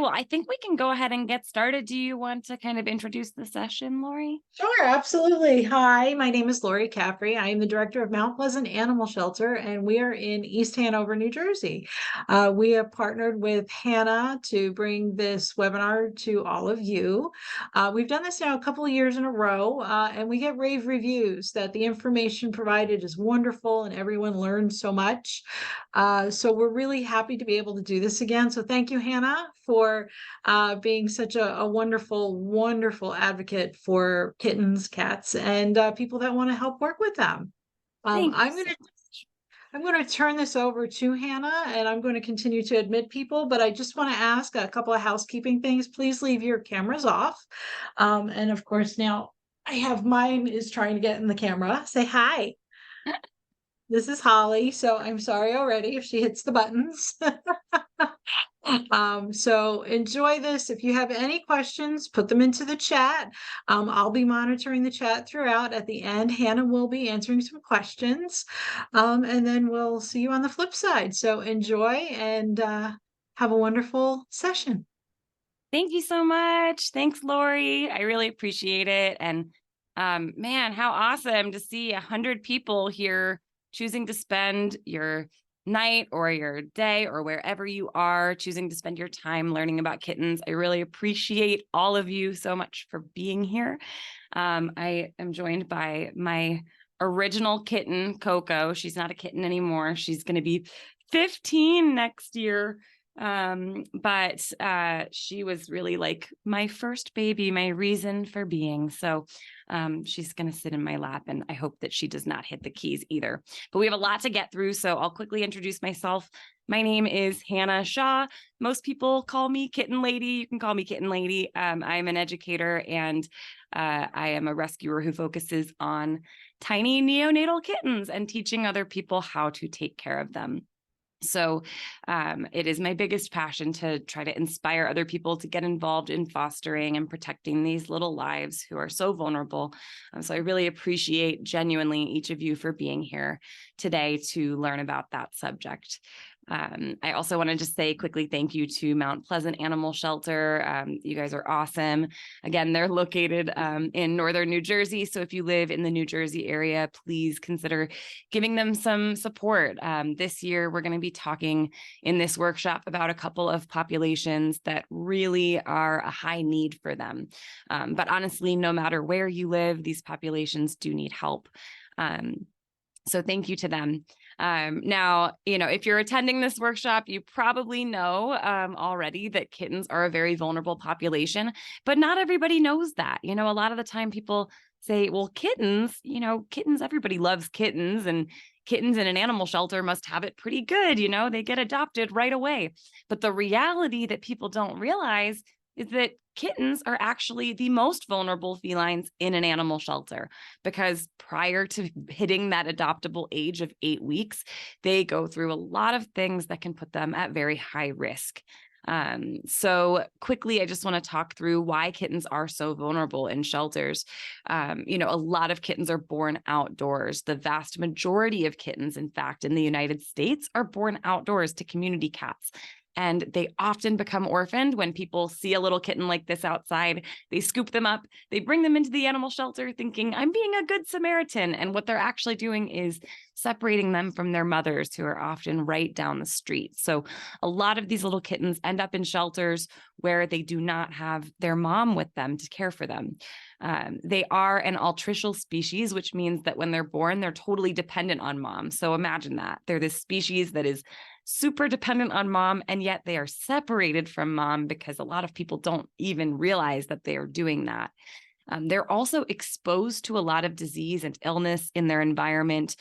Well, I think we can go ahead and get started. Do you want to kind of introduce the session, Lori? Sure, absolutely. Hi, my name is Lori Caffrey. I am the director of Mount Pleasant Animal Shelter, and we are in East Hanover, New Jersey. We have partnered with Hannah to bring this webinar to all of you. We've done this now a couple of years in a row, and we get rave reviews that the information provided is wonderful and everyone learned so much. So we're really happy to be able to do this again. So thank you, Hannah, for being such a wonderful, wonderful advocate for kittens, cats, and people that want to help work with them. Um, Thank you I'm so gonna much. I'm gonna turn this over to Hannah, and I'm going to continue to admit people. But I just want to ask a couple of housekeeping things. Please leave your cameras off, and of course now I have mine is trying to get in the camera. Say hi. This is Holly, so I'm sorry already if she hits the buttons. So enjoy this. If you have any questions, put them into the chat. I'll be monitoring the chat throughout. At the end, Hannah will be answering some questions. And then we'll see you on the flip side. So enjoy and have a wonderful session. Thank you so much. Thanks, Lori. I really appreciate it. And man, how awesome to see 100 people here choosing to spend your night or your day or wherever you are choosing to spend your time learning about kittens. I really appreciate all of you so much for being here. I am joined by my original kitten, Coco. She's not a kitten anymore. She's going to be 15 next year. But she was really like my first baby, my reason for being. So she's going to sit in my lap, and I hope that she does not hit the keys either. But we have a lot to get through, so I'll quickly introduce myself. My name is Hannah Shaw. Most people call me Kitten Lady. You can call me Kitten Lady. I'm an educator, and I am a rescuer who focuses on tiny neonatal kittens and teaching other people how to take care of them. So it is my biggest passion to try to inspire other people to get involved in fostering and protecting these little lives who are so vulnerable. So I really appreciate genuinely each of you for being here today to learn about that subject. I also want to just say quickly thank you to Mount Pleasant Animal Shelter. You guys are awesome. Again, they're located in northern New Jersey. So if you live in the New Jersey area, please consider giving them some support. This year, we're going to be talking in this workshop about a couple of populations that really are a high need for them. But honestly, no matter where you live, these populations do need help. So thank you to them. Now, if you're attending this workshop, you probably know already that kittens are a very vulnerable population, but not everybody knows that. A lot of the time people say, well, kittens, everybody loves kittens, and kittens in an animal shelter must have it pretty good. They get adopted right away. But the reality that people don't realize is that kittens are actually the most vulnerable felines in an animal shelter, because prior to hitting that adoptable age of 8 weeks, they go through a lot of things that can put them at very high risk. So quickly, I just want to talk through why kittens are so vulnerable in shelters. A lot of kittens are born outdoors. The vast majority of kittens, in fact, in the United States are born outdoors to community cats. And they often become orphaned when people see a little kitten like this outside. They scoop them up, they bring them into the animal shelter thinking, I'm being a good Samaritan. And what they're actually doing is separating them from their mothers, who are often right down the street. So a lot of these little kittens end up in shelters where they do not have their mom with them to care for them. They are an altricial species, which means that when they're born, they're totally dependent on mom. So imagine that. They're this species that is super dependent on mom, and yet they are separated from mom because a lot of people don't even realize that they are doing that. They're also exposed to a lot of disease and illness in their environment,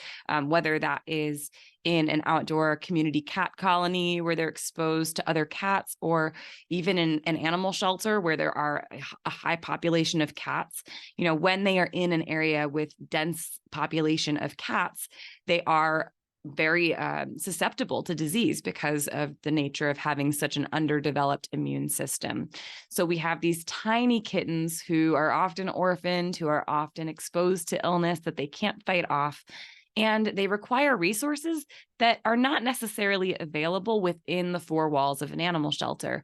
whether that is in an outdoor community cat colony where they're exposed to other cats, or even in an animal shelter where there are a high population of cats. When they are in an area with dense population of cats, they are very susceptible to disease because of the nature of having such an underdeveloped immune system. So we have these tiny kittens who are often orphaned, who are often exposed to illness that they can't fight off. and they require resources that are not necessarily available within the four walls of an animal shelter.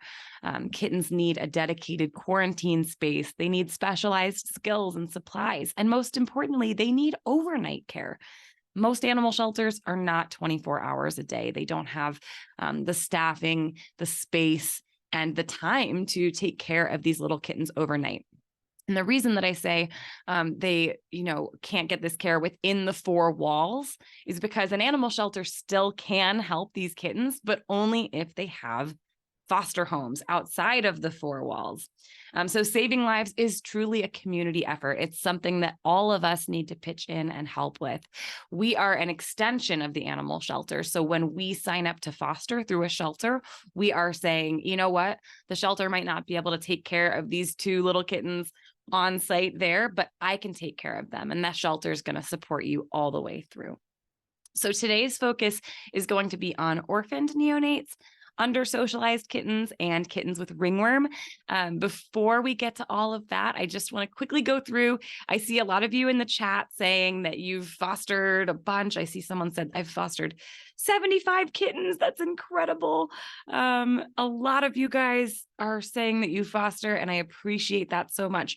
Kittens need a dedicated quarantine space. They need specialized skills and supplies. And most importantly, they need overnight care. Most animal shelters are not 24 hours a day. They don't have the staffing, the space, and the time to take care of these little kittens overnight. And the reason that I say they, can't get this care within the four walls is because an animal shelter still can help these kittens, but only if they have foster homes outside of the four walls. So saving lives is truly a community effort. It's something that all of us need to pitch in and help with. We are an extension of the animal shelter. So when we sign up to foster through a shelter, we are saying, you know what? The shelter might not be able to take care of these two little kittens on site there, but I can take care of them. And that shelter is going to support you all the way through. So today's focus is going to be on orphaned neonates, under-socialized kittens, and kittens with ringworm. Before we get to all of that, I just want to quickly go through. I see a lot of you in the chat saying that you've fostered a bunch. I see someone said, I've fostered 75 kittens. That's incredible. A lot of you guys are saying that you foster, and I appreciate that so much.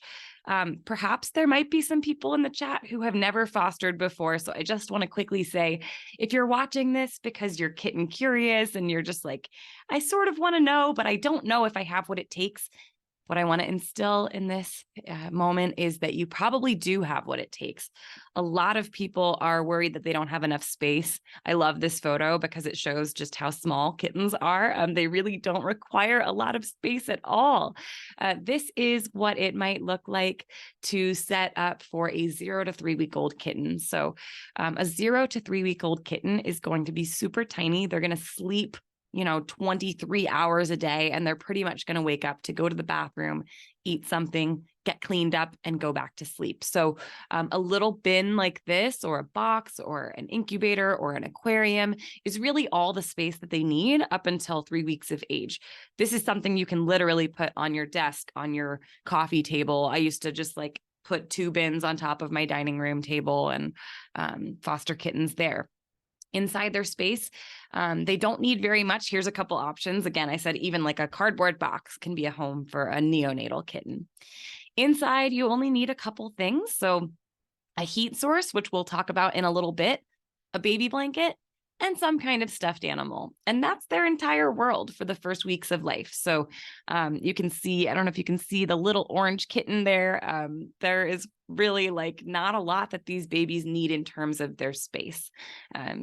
Perhaps there might be some people in the chat who have never fostered before. So I just want to quickly say, if you're watching this because you're kitten curious and you're just like, I sort of want to know, but I don't know if I have what it takes. What I want to instill in this moment is that you probably do have what it takes. A lot of people are worried that they don't have enough space. I love this photo because it shows just how small kittens are. They really don't require a lot of space at all. This is what it might look like to set up for a 0 to 3 week old kitten. So a 0 to 3 week old kitten is going to be super tiny. They're going to sleep 23 hours a day, and they're pretty much going to wake up to go to the bathroom, eat something, get cleaned up, and go back to sleep. So a little bin like this, or a box, or an incubator, or an aquarium is really all the space that they need up until 3 weeks of age. This is something you can literally put on your desk, on your coffee table. I used to just put 2 bins on top of my dining room table and foster kittens there. Inside their space, they don't need very much. Here's a couple options. Again, I said even like a cardboard box can be a home for a neonatal kitten. Inside, you only need a couple things. So a heat source, which we'll talk about in a little bit, a baby blanket, and some kind of stuffed animal. And that's their entire world for the first weeks of life. So you can see, I don't know if you can see the little orange kitten there. There is really not a lot that these babies need in terms of their space.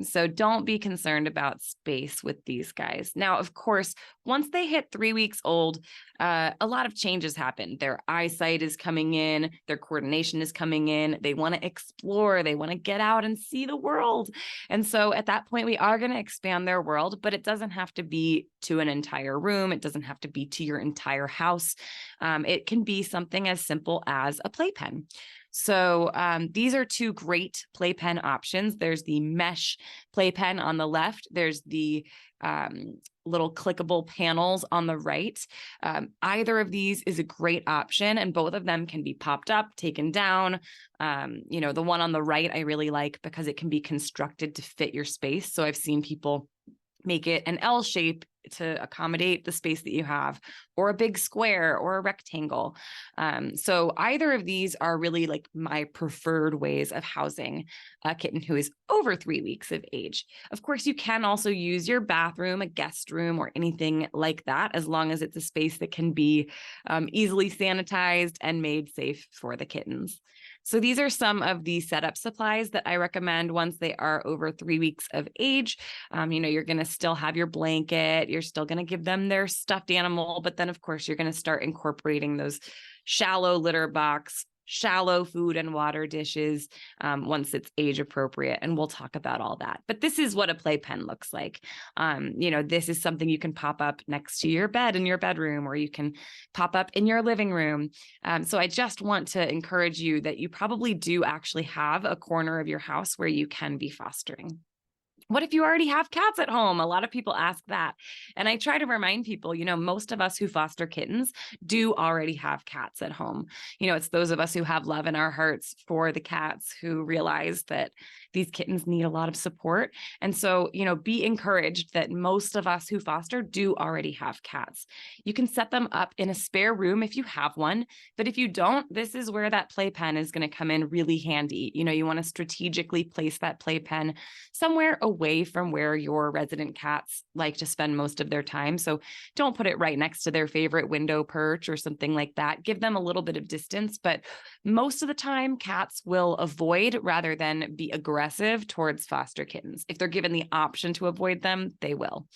So don't be concerned about space with these guys. Now, of course, once they hit 3 weeks old, a lot of changes happen. Their eyesight is coming in, their coordination is coming in. They want to explore, they want to get out and see the world. And so at that point, we are going to expand their world, but it doesn't have to be to an entire room. It doesn't have to be to your entire house. It can be something as simple as a playpen. So these are 2 great playpen options. There's the mesh playpen on the left. There's the little clickable panels on the right. Either of these is a great option, and both of them can be popped up, taken down. The one on the right I really like because it can be constructed to fit your space. So I've seen people make it an L shape to accommodate the space that you have, or a big square or a rectangle. So either of these are really my preferred ways of housing a kitten who is over 3 weeks of age. Of course, you can also use your bathroom, a guest room, or anything like that, as long as it's a space that can be easily sanitized and made safe for the kittens. So these are some of the setup supplies that I recommend once they are over 3 weeks of age. You're going to still have your blanket. You're still going to give them their stuffed animal, but then of course you're going to start incorporating those shallow litter box, shallow food and water dishes once it's age appropriate. And we'll talk about all that. But this is what a playpen looks like. This is something you can pop up next to your bed in your bedroom, or you can pop up in your living room. So I just want to encourage you that you probably do actually have a corner of your house where you can be fostering. What if you already have cats at home? A lot of people ask that. And I try to remind people, most of us who foster kittens do already have cats at home. It's those of us who have love in our hearts for the cats who realize that these kittens need a lot of support. And so, be encouraged that most of us who foster do already have cats. You can set them up in a spare room if you have one. But if you don't, this is where that playpen is going to come in really handy. You want to strategically place that playpen somewhere away from where your resident cats like to spend most of their time. So don't put it right next to their favorite window perch or something like that. Give them a little bit of distance, but most of the time cats will avoid rather than be aggressive towards foster kittens. If they're given the option to avoid them, they will.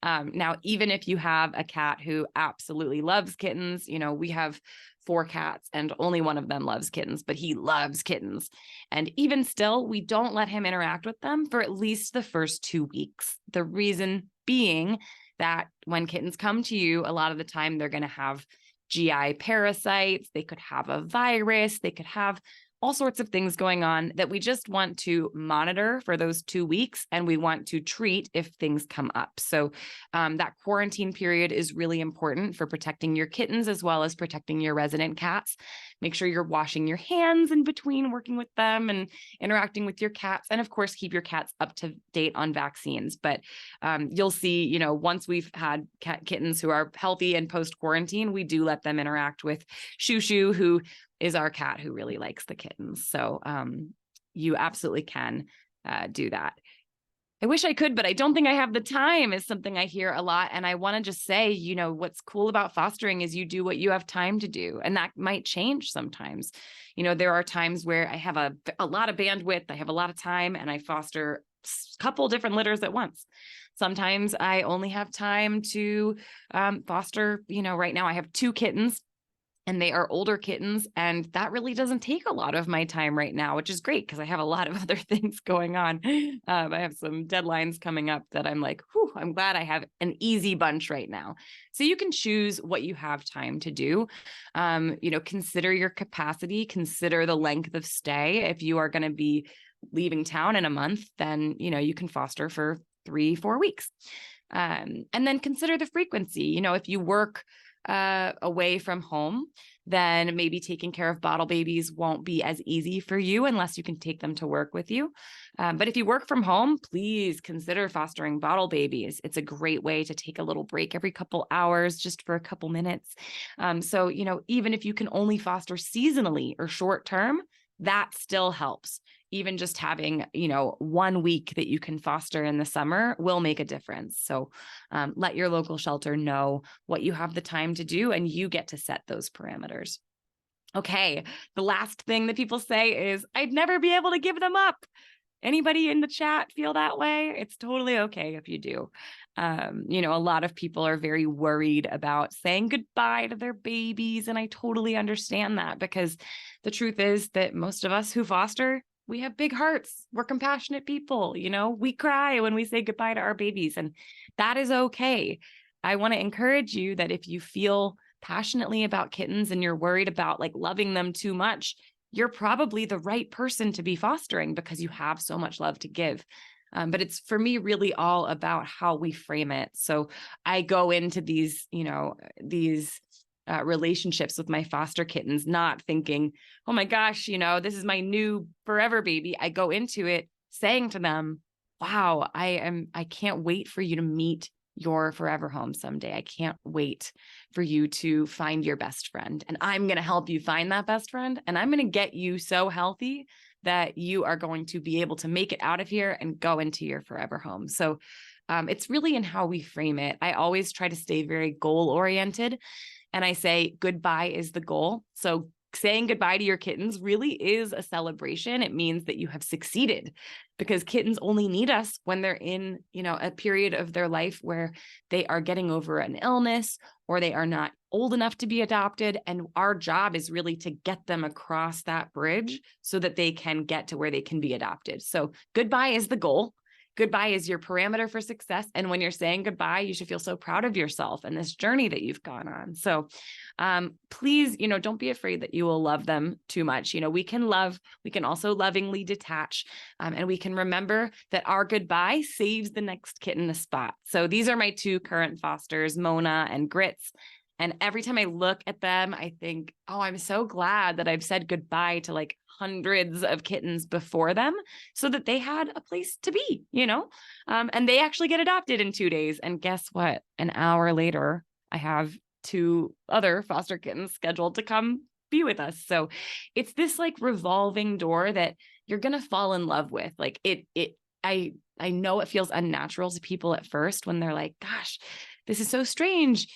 Now, even if you have a cat who absolutely loves kittens, we have 4 cats and only one of them loves kittens, but he loves kittens. And even still, we don't let him interact with them for at least the first 2 weeks. The reason being that when kittens come to you, a lot of the time they're going to have GI parasites, they could have a virus, they could have all sorts of things going on that we just want to monitor for those 2 weeks, and we want to treat if things come up. So that quarantine period is really important for protecting your kittens as well as protecting your resident cats. Make sure you're washing your hands in between working with them and interacting with your cats. And of course, keep your cats up to date on vaccines. But you'll see, once we've had kittens who are healthy and post-quarantine, we do let them interact with Shoo Shoo, who is our cat who really likes the kittens. So you absolutely can do that. I wish I could, but I don't think I have the time is something I hear a lot. And I want to just say, what's cool about fostering is you do what you have time to do. And that might change sometimes. There are times where I have a lot of bandwidth, I have a lot of time, and I foster a couple different litters at once. Sometimes I only have time to foster, right now I have 2 kittens. And they are older kittens. And that really doesn't take a lot of my time right now, which is great because I have a lot of other things going on. I have some deadlines coming up that I'm like, whew, I'm glad I have an easy bunch right now. So you can choose what you have time to do. Consider your capacity, consider the length of stay. If you are going to be leaving town in a month, then, you can foster for 3-4 weeks. And then consider the frequency. If you work away from home, then maybe taking care of bottle babies won't be as easy for you unless you can take them to work with you. But if you work from home, please consider fostering bottle babies. It's a great way to take a little break every couple hours, just for a couple minutes. So, even if you can only foster seasonally or short term, that still helps. Even just having, 1 week that you can foster in the summer will make a difference. So let your local shelter know what you have the time to do, and you get to set those parameters. Okay, the last thing that people say is, I'd never be able to give them up. Anybody in the chat feel that way? It's totally okay if you do. A lot of people are very worried about saying goodbye to their babies. And I totally understand that, because the truth is that most of us who foster, we have big hearts. We're compassionate people. We cry when we say goodbye to our babies, and that is okay. I want to encourage you that if you feel passionately about kittens and you're worried about loving them too much, you're probably the right person to be fostering because you have so much love to give. But it's, for me, really all about how we frame it. So I go into these relationships with my foster kittens, not thinking, oh my gosh, this is my new forever baby. I go into it saying to them, wow, I can't wait for you to meet your forever home someday. I can't wait for you to find your best friend. And I'm going to help you find that best friend. And I'm going to get you so healthy that you are going to be able to make it out of here and go into your forever home. So it's really in how we frame it. I always try to stay very goal oriented. And I say goodbye is the goal. So saying goodbye to your kittens really is a celebration. It means that you have succeeded, because kittens only need us when they're in, a period of their life where they are getting over an illness or they are not old enough to be adopted. And our job is really to get them across that bridge so that they can get to where they can be adopted. So goodbye is the goal. goodbye is your parameter for success. And when you're saying goodbye, you should feel so proud of yourself and this journey that you've gone on. So please, don't be afraid that you will love them too much. We can also lovingly detach, and we can remember that our goodbye saves the next kitten a spot. So these are my two current fosters, Mona and Grits. And every time I look at them, I think, oh, I'm so glad that I've said goodbye to like hundreds of kittens before them so that they had a place to be, and they actually get adopted in 2 days. And guess what? An hour later, I have 2 other foster kittens scheduled to come be with us. So it's this like revolving door that you're going to fall in love with. Like I know it feels unnatural to people at first when they're like, gosh, this is so strange,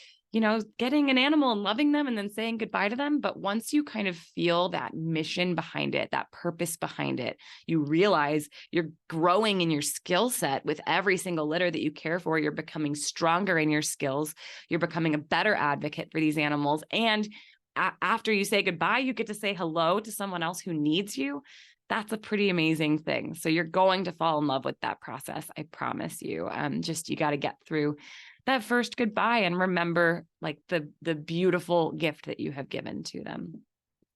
getting an animal and loving them and then saying goodbye to them. But once you kind of feel that mission behind it, that purpose behind it, you realize you're growing in your skill set with every single litter that you care for. You're becoming stronger in your skills. You're becoming a better advocate for these animals. And after you say goodbye, you get to say hello to someone else who needs you. That's a pretty amazing thing. So you're going to fall in love with that process. I promise you. You got to get through that first goodbye and remember like the beautiful gift that you have given to them.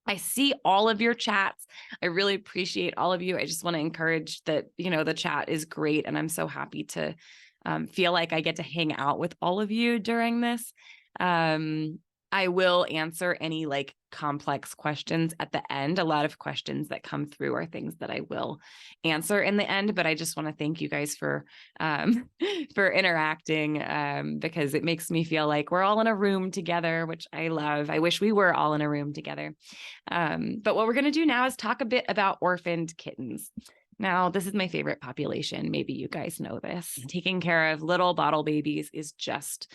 I see all of your chats. I really appreciate all of you. I just want to encourage that, the chat is great. And I'm so happy to feel like I get to hang out with all of you during this. I will answer any like complex questions at the end. A lot of questions that come through are things that I will answer in the end, but I just want to thank you guys for interacting, because it makes me feel like we're all in a room together, which I love. I wish we were all in a room together. But what we're going to do now is talk a bit about orphaned kittens. Now, this is my favorite population. Maybe you guys know this. Taking care of little bottle babies is just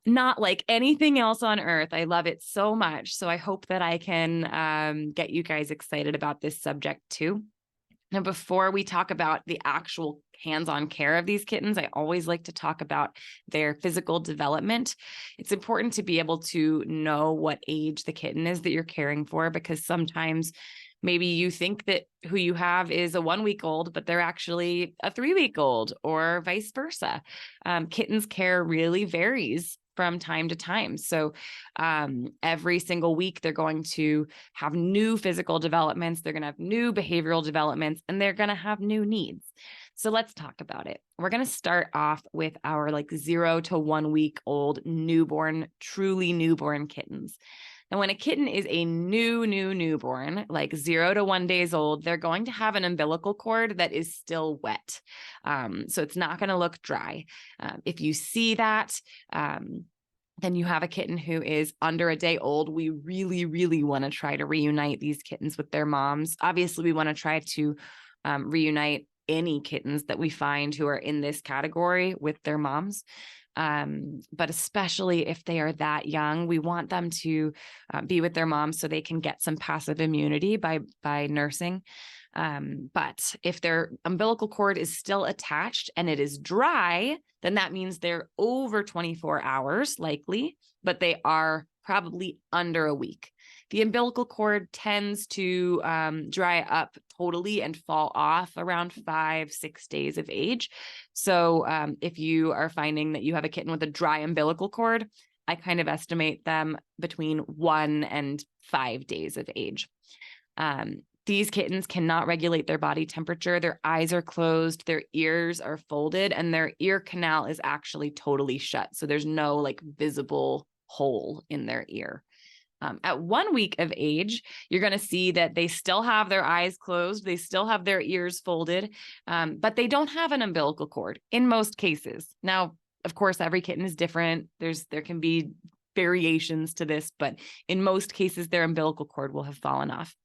not like anything else on earth. I love it so much. So I hope that I can get you guys excited about this subject too. Now, before we talk about the actual hands-on care of these kittens, I always like to talk about their physical development. It's important to be able to know what age the kitten is that you're caring for, because sometimes maybe you think that who you have is a 1-week-old, but they're actually a 3-week-old, or vice versa. Kittens care really varies from time to time. So every single week, they're going to have new physical developments. They're going to have new behavioral developments, and they're going to have new needs. So let's talk about it. We're going to start off with our like 0 to 1 week old newborn, truly newborn kittens. And when a kitten is a newborn, like 0 to 1 days old, they're going to have an umbilical cord that is still wet. So it's not going to look dry. If you see that, then you have a kitten who is under a day old. We really, really want to try to reunite these kittens with their moms. Obviously, we want to try to reunite any kittens that we find who are in this category with their moms. But especially if they are that young, we want them to be with their moms so they can get some passive immunity by nursing. But if their umbilical cord is still attached and it is dry, then that means they're over 24 hours likely, but they are probably under a week. The umbilical cord tends to dry up totally and fall off around 5-6 days of age. So if you are finding that you have a kitten with a dry umbilical cord, I kind of estimate them between 1 and 5 days of age. These kittens cannot regulate their body temperature. Their eyes are closed, their ears are folded, and their ear canal is actually totally shut. So there's no like visible hole in their ear. At 1 week of age, you're going to see that they still have their eyes closed. They still have their ears folded, but they don't have an umbilical cord in most cases. Now, of course, every kitten is different. There can be variations to this, but in most cases, their umbilical cord will have fallen off.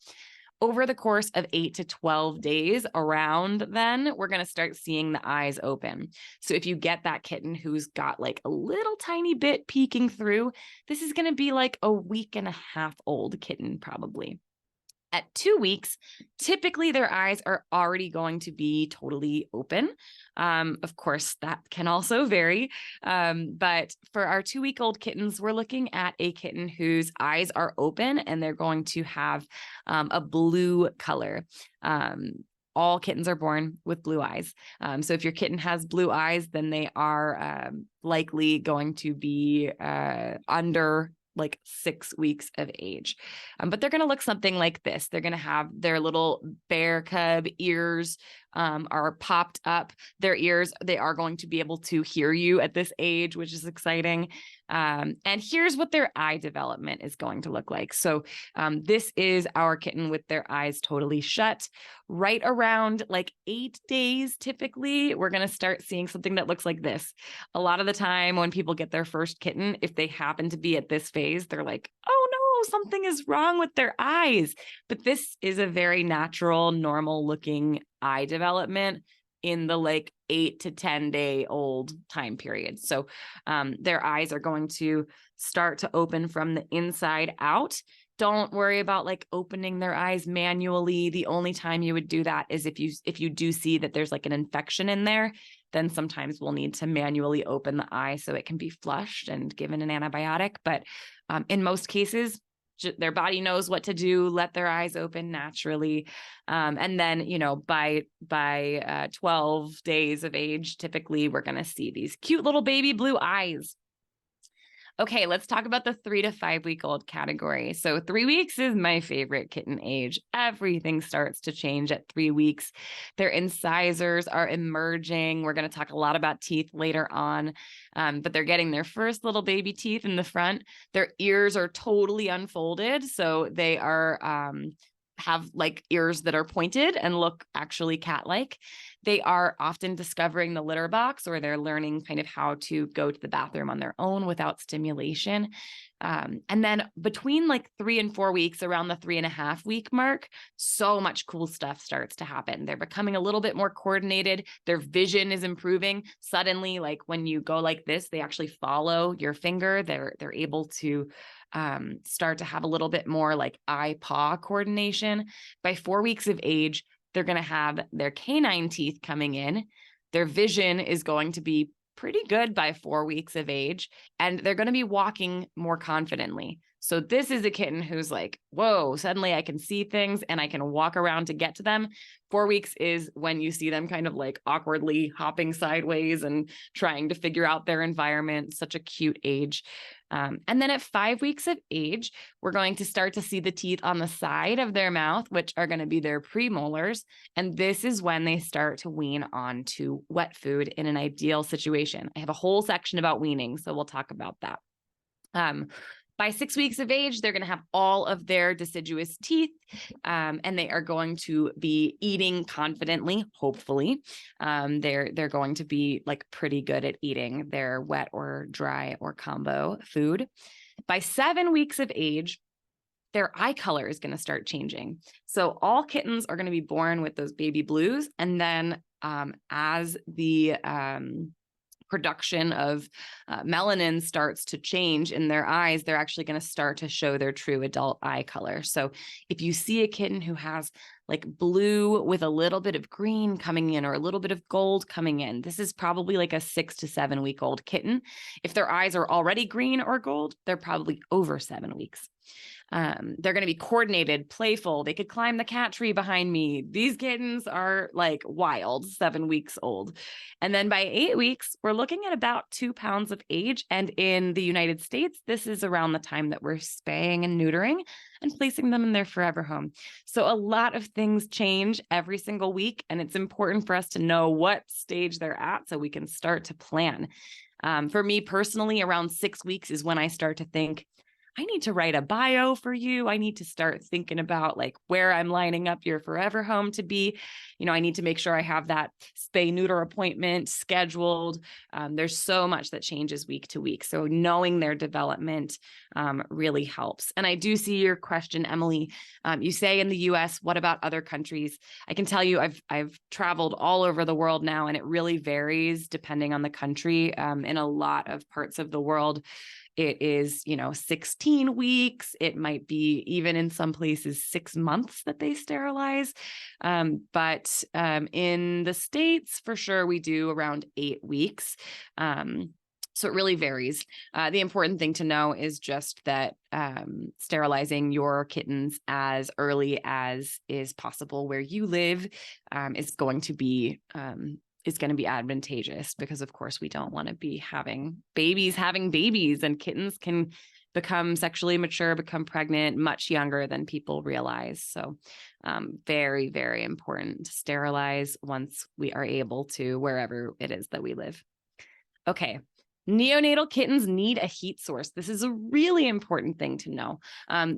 Over the course of 8 to 12 days around then, we're going to start seeing the eyes open. So if you get that kitten who's got like a little tiny bit peeking through, this is going to be like a 1.5 week old kitten probably. At 2 weeks, typically their eyes are already going to be totally open. Of course, that can also vary. But for our 2-week-old kittens, we're looking at a kitten whose eyes are open and they're going to have a blue color. all kittens are born with blue eyes. So if your kitten has blue eyes, then they are likely going to be under like 6 weeks of age. But they're going to look something like this. They're going to have their little bear cub ears are popped up. Their ears, they are going to be able to hear you at this age, which is exciting. And here's what their eye development is going to look like. So this is our kitten with their eyes totally shut. Right around like 8 days, typically, we're going to start seeing something that looks like this. A lot of the time when people get their first kitten, if they happen to be at this phase, they're like, oh no, something is wrong with their eyes. But this is a very natural, normal looking eye development in the like 8 to 10 day old time period. So their eyes are going to start to open from the inside out. Don't worry about like opening their eyes manually. The only time you would do that is if you do see that there's like an infection in there, then sometimes we'll need to manually open the eye so it can be flushed and given an antibiotic. But in most cases, their body knows what to do, let their eyes open naturally. And then, you know, by 12 days of age, typically we're going to see these cute little baby blue eyes. Okay, let's talk about the 3 to 5 week old category. So 3 weeks is my favorite kitten age. Everything starts to change at 3 weeks. Their incisors are emerging. We're going to talk a lot about teeth later on, but they're getting their first little baby teeth in the front. Their ears are totally unfolded. So they are have like ears that are pointed and look actually cat-like. They are often discovering the litter box, or they're learning kind of how to go to the bathroom on their own without stimulation. And then between like 3 and 4 weeks, around the 3.5 week mark, so much cool stuff starts to happen. They're becoming a little bit more coordinated. Their vision is improving. Suddenly, like when you go like this, they actually follow your finger. They're able to start to have a little bit more like eye-paw coordination. By 4 weeks of age, they're going to have their canine teeth coming in. Their vision is going to be pretty good by 4 weeks of age, and they're going to be walking more confidently. So this is a kitten who's like, whoa, suddenly I can see things and I can walk around to get to them. 4 weeks is when you see them kind of like awkwardly hopping sideways and trying to figure out their environment. Such a cute age. And then at 5 weeks of age, we're going to start to see the teeth on the side of their mouth, which are going to be their premolars. And this is when they start to wean onto wet food in an ideal situation. I have a whole section about weaning, so we'll talk about that. By 6 weeks of age, they're going to have all of their deciduous teeth, and they are going to be eating confidently, hopefully. They're going to be like pretty good at eating their wet or dry or combo food. By 7 weeks of age, their eye color is going to start changing. So all kittens are going to be born with those baby blues, and then as the production of melanin starts to change in their eyes, they're actually going to start to show their true adult eye color. So if you see a kitten who has like blue with a little bit of green coming in or a little bit of gold coming in, this is probably like a 6 to 7 week old kitten. If their eyes are already green or gold, they're probably over 7 weeks. They're going to be coordinated, playful. They could climb the cat tree behind me. These kittens are like wild, 7 weeks old. And then by 8 weeks, we're looking at about 2 pounds of age. And in the United States, this is around the time that we're spaying and neutering and placing them in their forever home. So a lot of things change every single week, and it's important for us to know what stage they're at so we can start to plan. For me personally, around 6 weeks is when I start to think, I need to write a bio for you. I need to start thinking about like where I'm lining up your forever home to be. You know, I need to make sure I have that spay neuter appointment scheduled. There's so much that changes week to week. So knowing their development really helps. And I do see your question, Emily. You say in the US, what about other countries? I can tell you I've traveled all over the world now, and it really varies depending on the country. In a lot of parts of the world, it is, 16 weeks. It might be even in some places 6 months that they sterilize. But in the States, for sure, we do around 8 weeks. So it really varies. The important thing to know is just that sterilizing your kittens as early as is possible where you live is going to be advantageous, because of course we don't want to be having babies, and kittens can become sexually mature, become pregnant much younger than people realize. So very, very important to sterilize once we are able to, wherever it is that we live. Okay. Neonatal kittens need a heat source. This is a really important thing to know.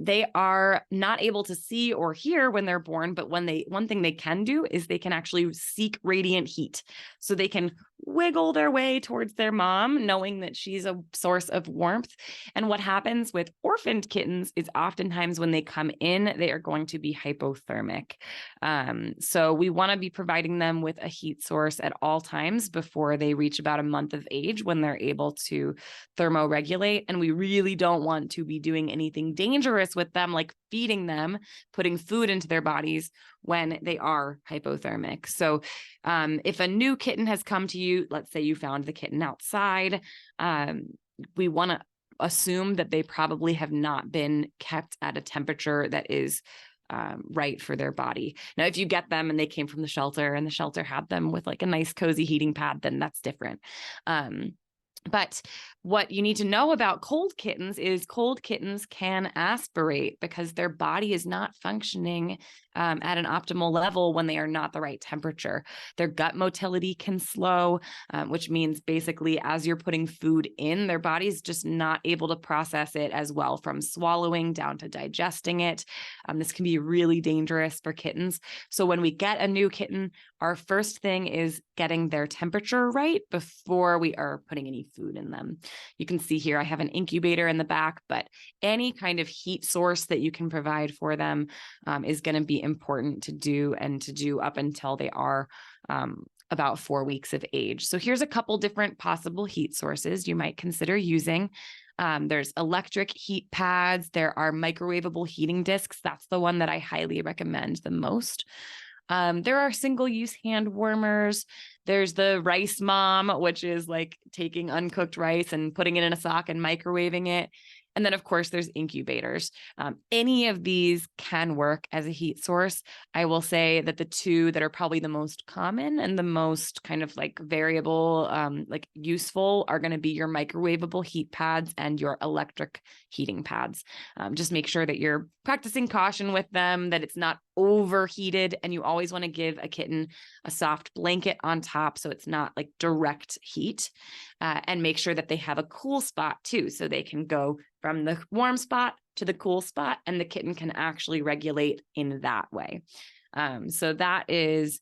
They are not able to see or hear when they're born, but one thing they can do is they can actually seek radiant heat. So they can wiggle their way towards their mom, knowing that she's a source of warmth. And what happens with orphaned kittens is oftentimes when they come in, they are going to be hypothermic. So we want to be providing them with a heat source at all times before they reach about a month of age, when they're able to thermoregulate. And we really don't want to be doing anything dangerous with them, like feeding them, putting food into their bodies when they are hypothermic. So if a new kitten has come to you, let's say you found the kitten outside, we want to assume that they probably have not been kept at a temperature that is right for their body. Now, if you get them and they came from the shelter and the shelter had them with like a nice cozy heating pad, then that's different. But what you need to know about cold kittens is cold kittens can aspirate because their body is not functioning at an optimal level when they are not the right temperature. Their gut motility can slow, which means basically as you're putting food in, their body's just not able to process it as well, from swallowing down to digesting it. This can be really dangerous for kittens. So when we get a new kitten, our first thing is getting their temperature right before we are putting any food in them. You can see here I have an incubator in the back, but any kind of heat source that you can provide for them is going to be important to do, and to do up until they are about 4 weeks of age. So here's a couple different possible heat sources you might consider using. There's electric heat pads. There are microwavable heating discs. That's the one that I highly recommend the most. There are single-use hand warmers. There's the rice mom, which is like taking uncooked rice and putting it in a sock and microwaving it. And then, of course, there's incubators. Any of these can work as a heat source. I will say that the two that are probably the most common and the most kind of like variable, like useful, are going to be your microwavable heat pads and your electric heating pads. Just make sure that you're practicing caution with them, that it's not overheated, and you always want to give a kitten a soft blanket on top so it's not like direct heat, and make sure that they have a cool spot too, so they can go from the warm spot to the cool spot, and the kitten can actually regulate in that way. So that is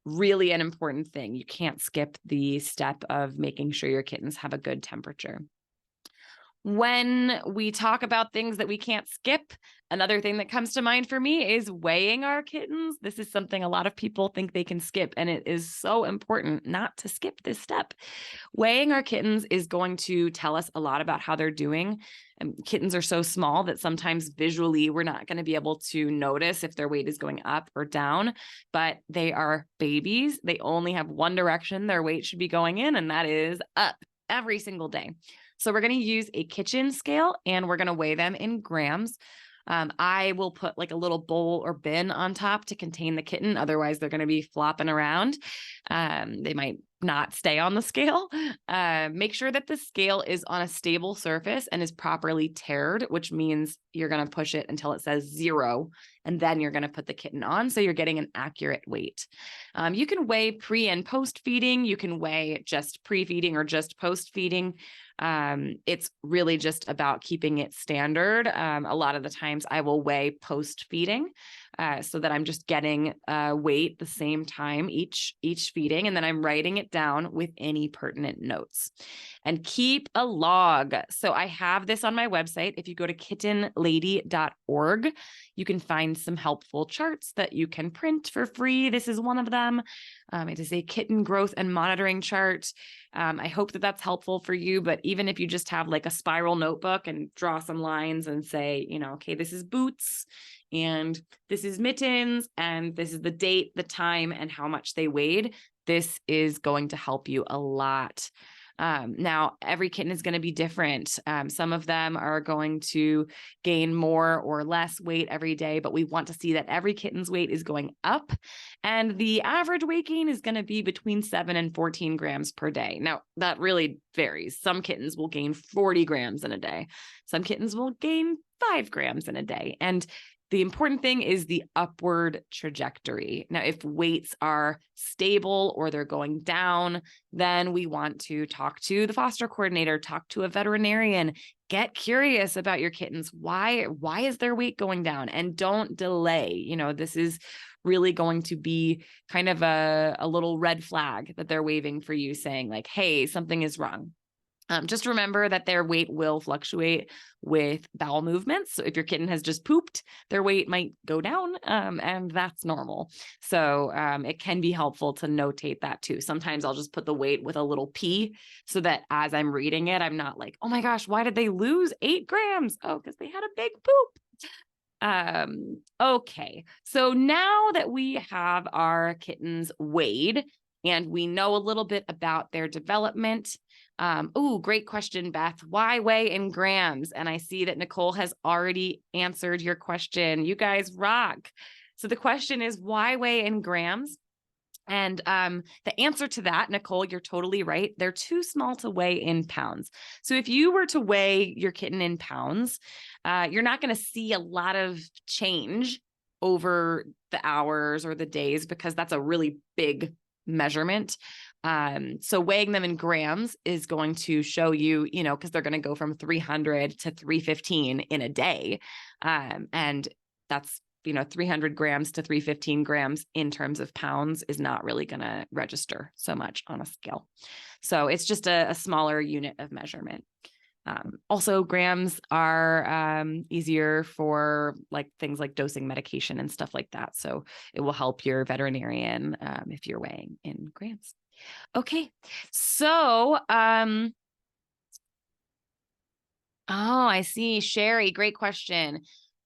really an important thing. You can't skip the step of making sure your kittens have a good temperature. When we talk about things that we can't skip, another thing that comes to mind for me is weighing our kittens. This is something a lot of people think they can skip, and it is so important not to skip this step. Weighing our kittens is going to tell us a lot about how they're doing. And kittens are so small that sometimes visually we're not going to be able to notice if their weight is going up or down, but they are babies. They only have one direction their weight should be going in, and that is up every single day. So we're going to use a kitchen scale, and we're going to weigh them in grams. I will put like a little bowl or bin on top to contain the kitten. Otherwise, they're going to be flopping around. They might not stay on the scale. Make sure that the scale is on a stable surface and is properly taired, which means you're going to push it until it says 0, and then you're going to put the kitten on, so you're getting an accurate weight. You can weigh pre and post feeding. You can weigh just pre-feeding or just post-feeding. It's really just about keeping it standard. A lot of the times I will weigh post-feeding, so that I'm just getting weight the same time each feeding, and then I'm writing it down with any pertinent notes. And keep a log. So I have this on my website. If you go to kittenlady.org, you can find some helpful charts that you can print for free. This is one of them. It is a kitten growth and monitoring chart. I hope that that's helpful for you, but even if you just have like a spiral notebook and draw some lines and say, okay, this is Boots, and this is Mittens, and this is the date, the time, and how much they weighed, this is going to help you a lot. Now, every kitten is going to be different. Some of them are going to gain more or less weight every day, but we want to see that every kitten's weight is going up. And the average weight gain is going to be between 7 and 14 grams per day. Now, that really varies. Some kittens will gain 40 grams in a day. Some kittens will gain 5 grams in a day. And the important thing is the upward trajectory. Now, if weights are stable or they're going down, then we want to talk to the foster coordinator, talk to a veterinarian, get curious about your kittens. Why is their weight going down? And don't delay. You know, this is really going to be kind of a little red flag that they're waving for you, saying like, hey, something is wrong. Just remember that their weight will fluctuate with bowel movements. So if your kitten has just pooped, their weight might go down, and that's normal. So it can be helpful to notate that too. Sometimes I'll just put the weight with a little P so that as I'm reading it, I'm not like, oh my gosh, why did they lose 8 grams? Oh, because they had a big poop. Okay, so now that we have our kittens weighed and we know a little bit about their development. Oh, great question, Beth. Why weigh in grams? And I see that Nicole has already answered your question. You guys rock. So the question is, why weigh in grams? And the answer to that, Nicole, you're totally right. They're too small to weigh in pounds. So if you were to weigh your kitten in pounds, you're not going to see a lot of change over the hours or the days because that's a really big measurement. So weighing them in grams is going to show you, you know, because they're going to go from 300 to 315 in a day. And that's, you know, 300 grams to 315 grams in terms of pounds is not really going to register so much on a scale. So it's just a smaller unit of measurement. Also, grams are easier for like things like dosing medication and stuff like that. So it will help your veterinarian if you're weighing in grams. Okay, so oh, I see. Sherry, great question.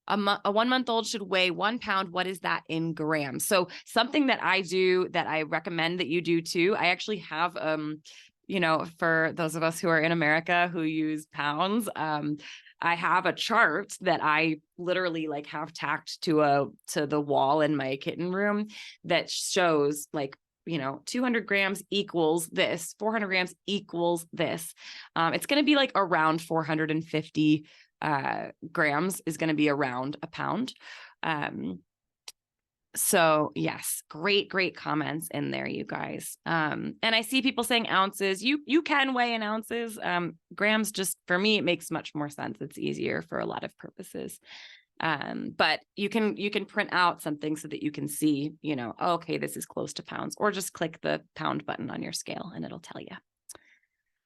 A 1-month-old should weigh 1 pound. What is that in grams? So something that I do that I recommend that you do too. I actually have you know, for those of us who are in America who use pounds, I have a chart that I literally like have tacked to the wall in my kitten room that shows like, you know, 200 grams equals this, 400 grams equals this. It's going to be like around 450 grams is going to be around a pound. So yes, great comments in there, you guys. And I see people saying ounces. You can weigh in ounces. Grams, just for me, it makes much more sense. It's easier for a lot of purposes. But you can print out something so that you can see, you know, okay, this is close to pounds, or just click the pound button on your scale and it'll tell you.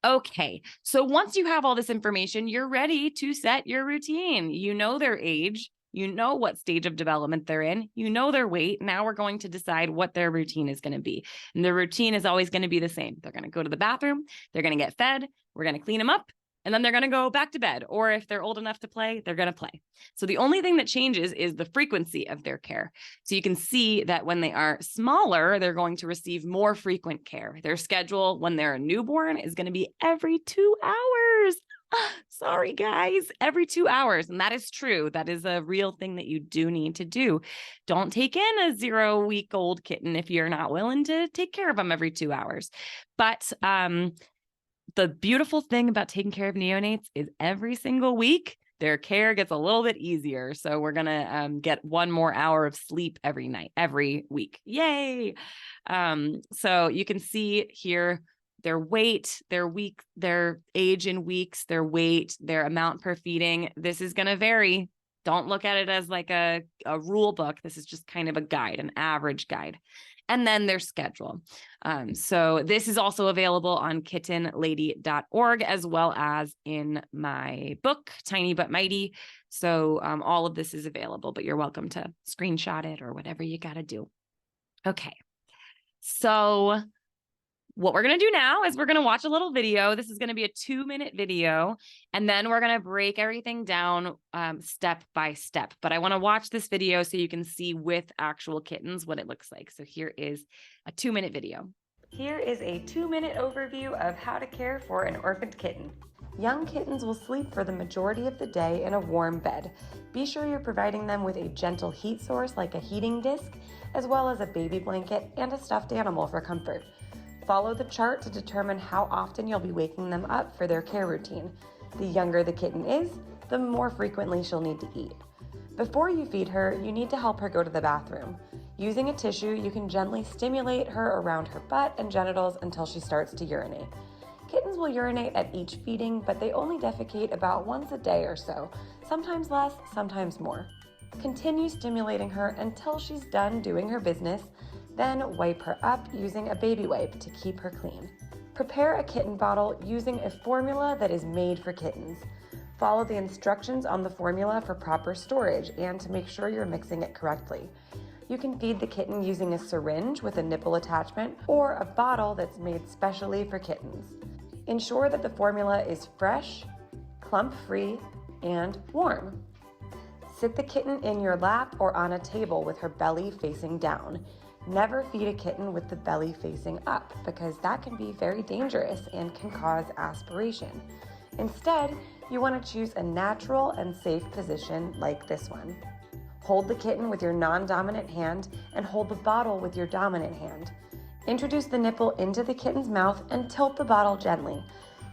Okay, so once you have all this information, you're ready to set your routine. You know their age. You know what stage of development they're in. You know their weight. Now we're going to decide what their routine is going to be. And the routine is always going to be the same. They're going to go to the bathroom. They're going to get fed. We're going to clean them up. And then they're going to go back to bed. Or if they're old enough to play, they're going to play. So the only thing that changes is the frequency of their care. So you can see that when they are smaller, they're going to receive more frequent care. Their schedule when they're a newborn is going to be every 2 hours. Sorry, guys, every 2 hours. And that is true. That is a real thing that you do need to do. Don't take in a 0-week-old kitten if you're not willing to take care of them every 2 hours. But the beautiful thing about taking care of neonates is every single week, their care gets a little bit easier. So we're going to get 1 more hour of sleep every night, every week. Yay. So you can see here their weight, their age in weeks, their weight, their amount per feeding. This is going to vary. Don't look at it as like a rule book. This is just kind of a guide, an average guide. And then their schedule. So this is also available on kittenlady.org as well as in my book, Tiny But Mighty. So all of this is available, but you're welcome to screenshot it or whatever you got to do. Okay. So what we're going to do now is we're going to watch a little video. This is going to be a 2-minute video, and then we're going to break everything down step by step. But I want to watch this video so you can see with actual kittens what it looks like. So here is a 2-minute video. Here is a 2-minute overview of how to care for an orphaned kitten. Young kittens will sleep for the majority of the day in a warm bed. Be sure you're providing them with a gentle heat source like a heating disc, as well as a baby blanket and a stuffed animal for comfort. Follow the chart to determine how often you'll be waking them up for their care routine. The younger the kitten is, the more frequently she'll need to eat. Before you feed her, you need to help her go to the bathroom. Using a tissue, you can gently stimulate her around her butt and genitals until she starts to urinate. Kittens will urinate at each feeding, but they only defecate about once a day or so, sometimes less, sometimes more. Continue stimulating her until she's done doing her business, then wipe her up using a baby wipe to keep her clean. Prepare a kitten bottle using a formula that is made for kittens. Follow the instructions on the formula for proper storage and to make sure you're mixing it correctly. You can feed the kitten using a syringe with a nipple attachment or a bottle that's made specially for kittens. Ensure that the formula is fresh, clump-free, and warm. Sit the kitten in your lap or on a table with her belly facing down. Never feed a kitten with the belly facing up because that can be very dangerous and can cause aspiration. Instead, you want to choose a natural and safe position like this one. Hold the kitten with your non-dominant hand and hold the bottle with your dominant hand. Introduce the nipple into the kitten's mouth and tilt the bottle gently.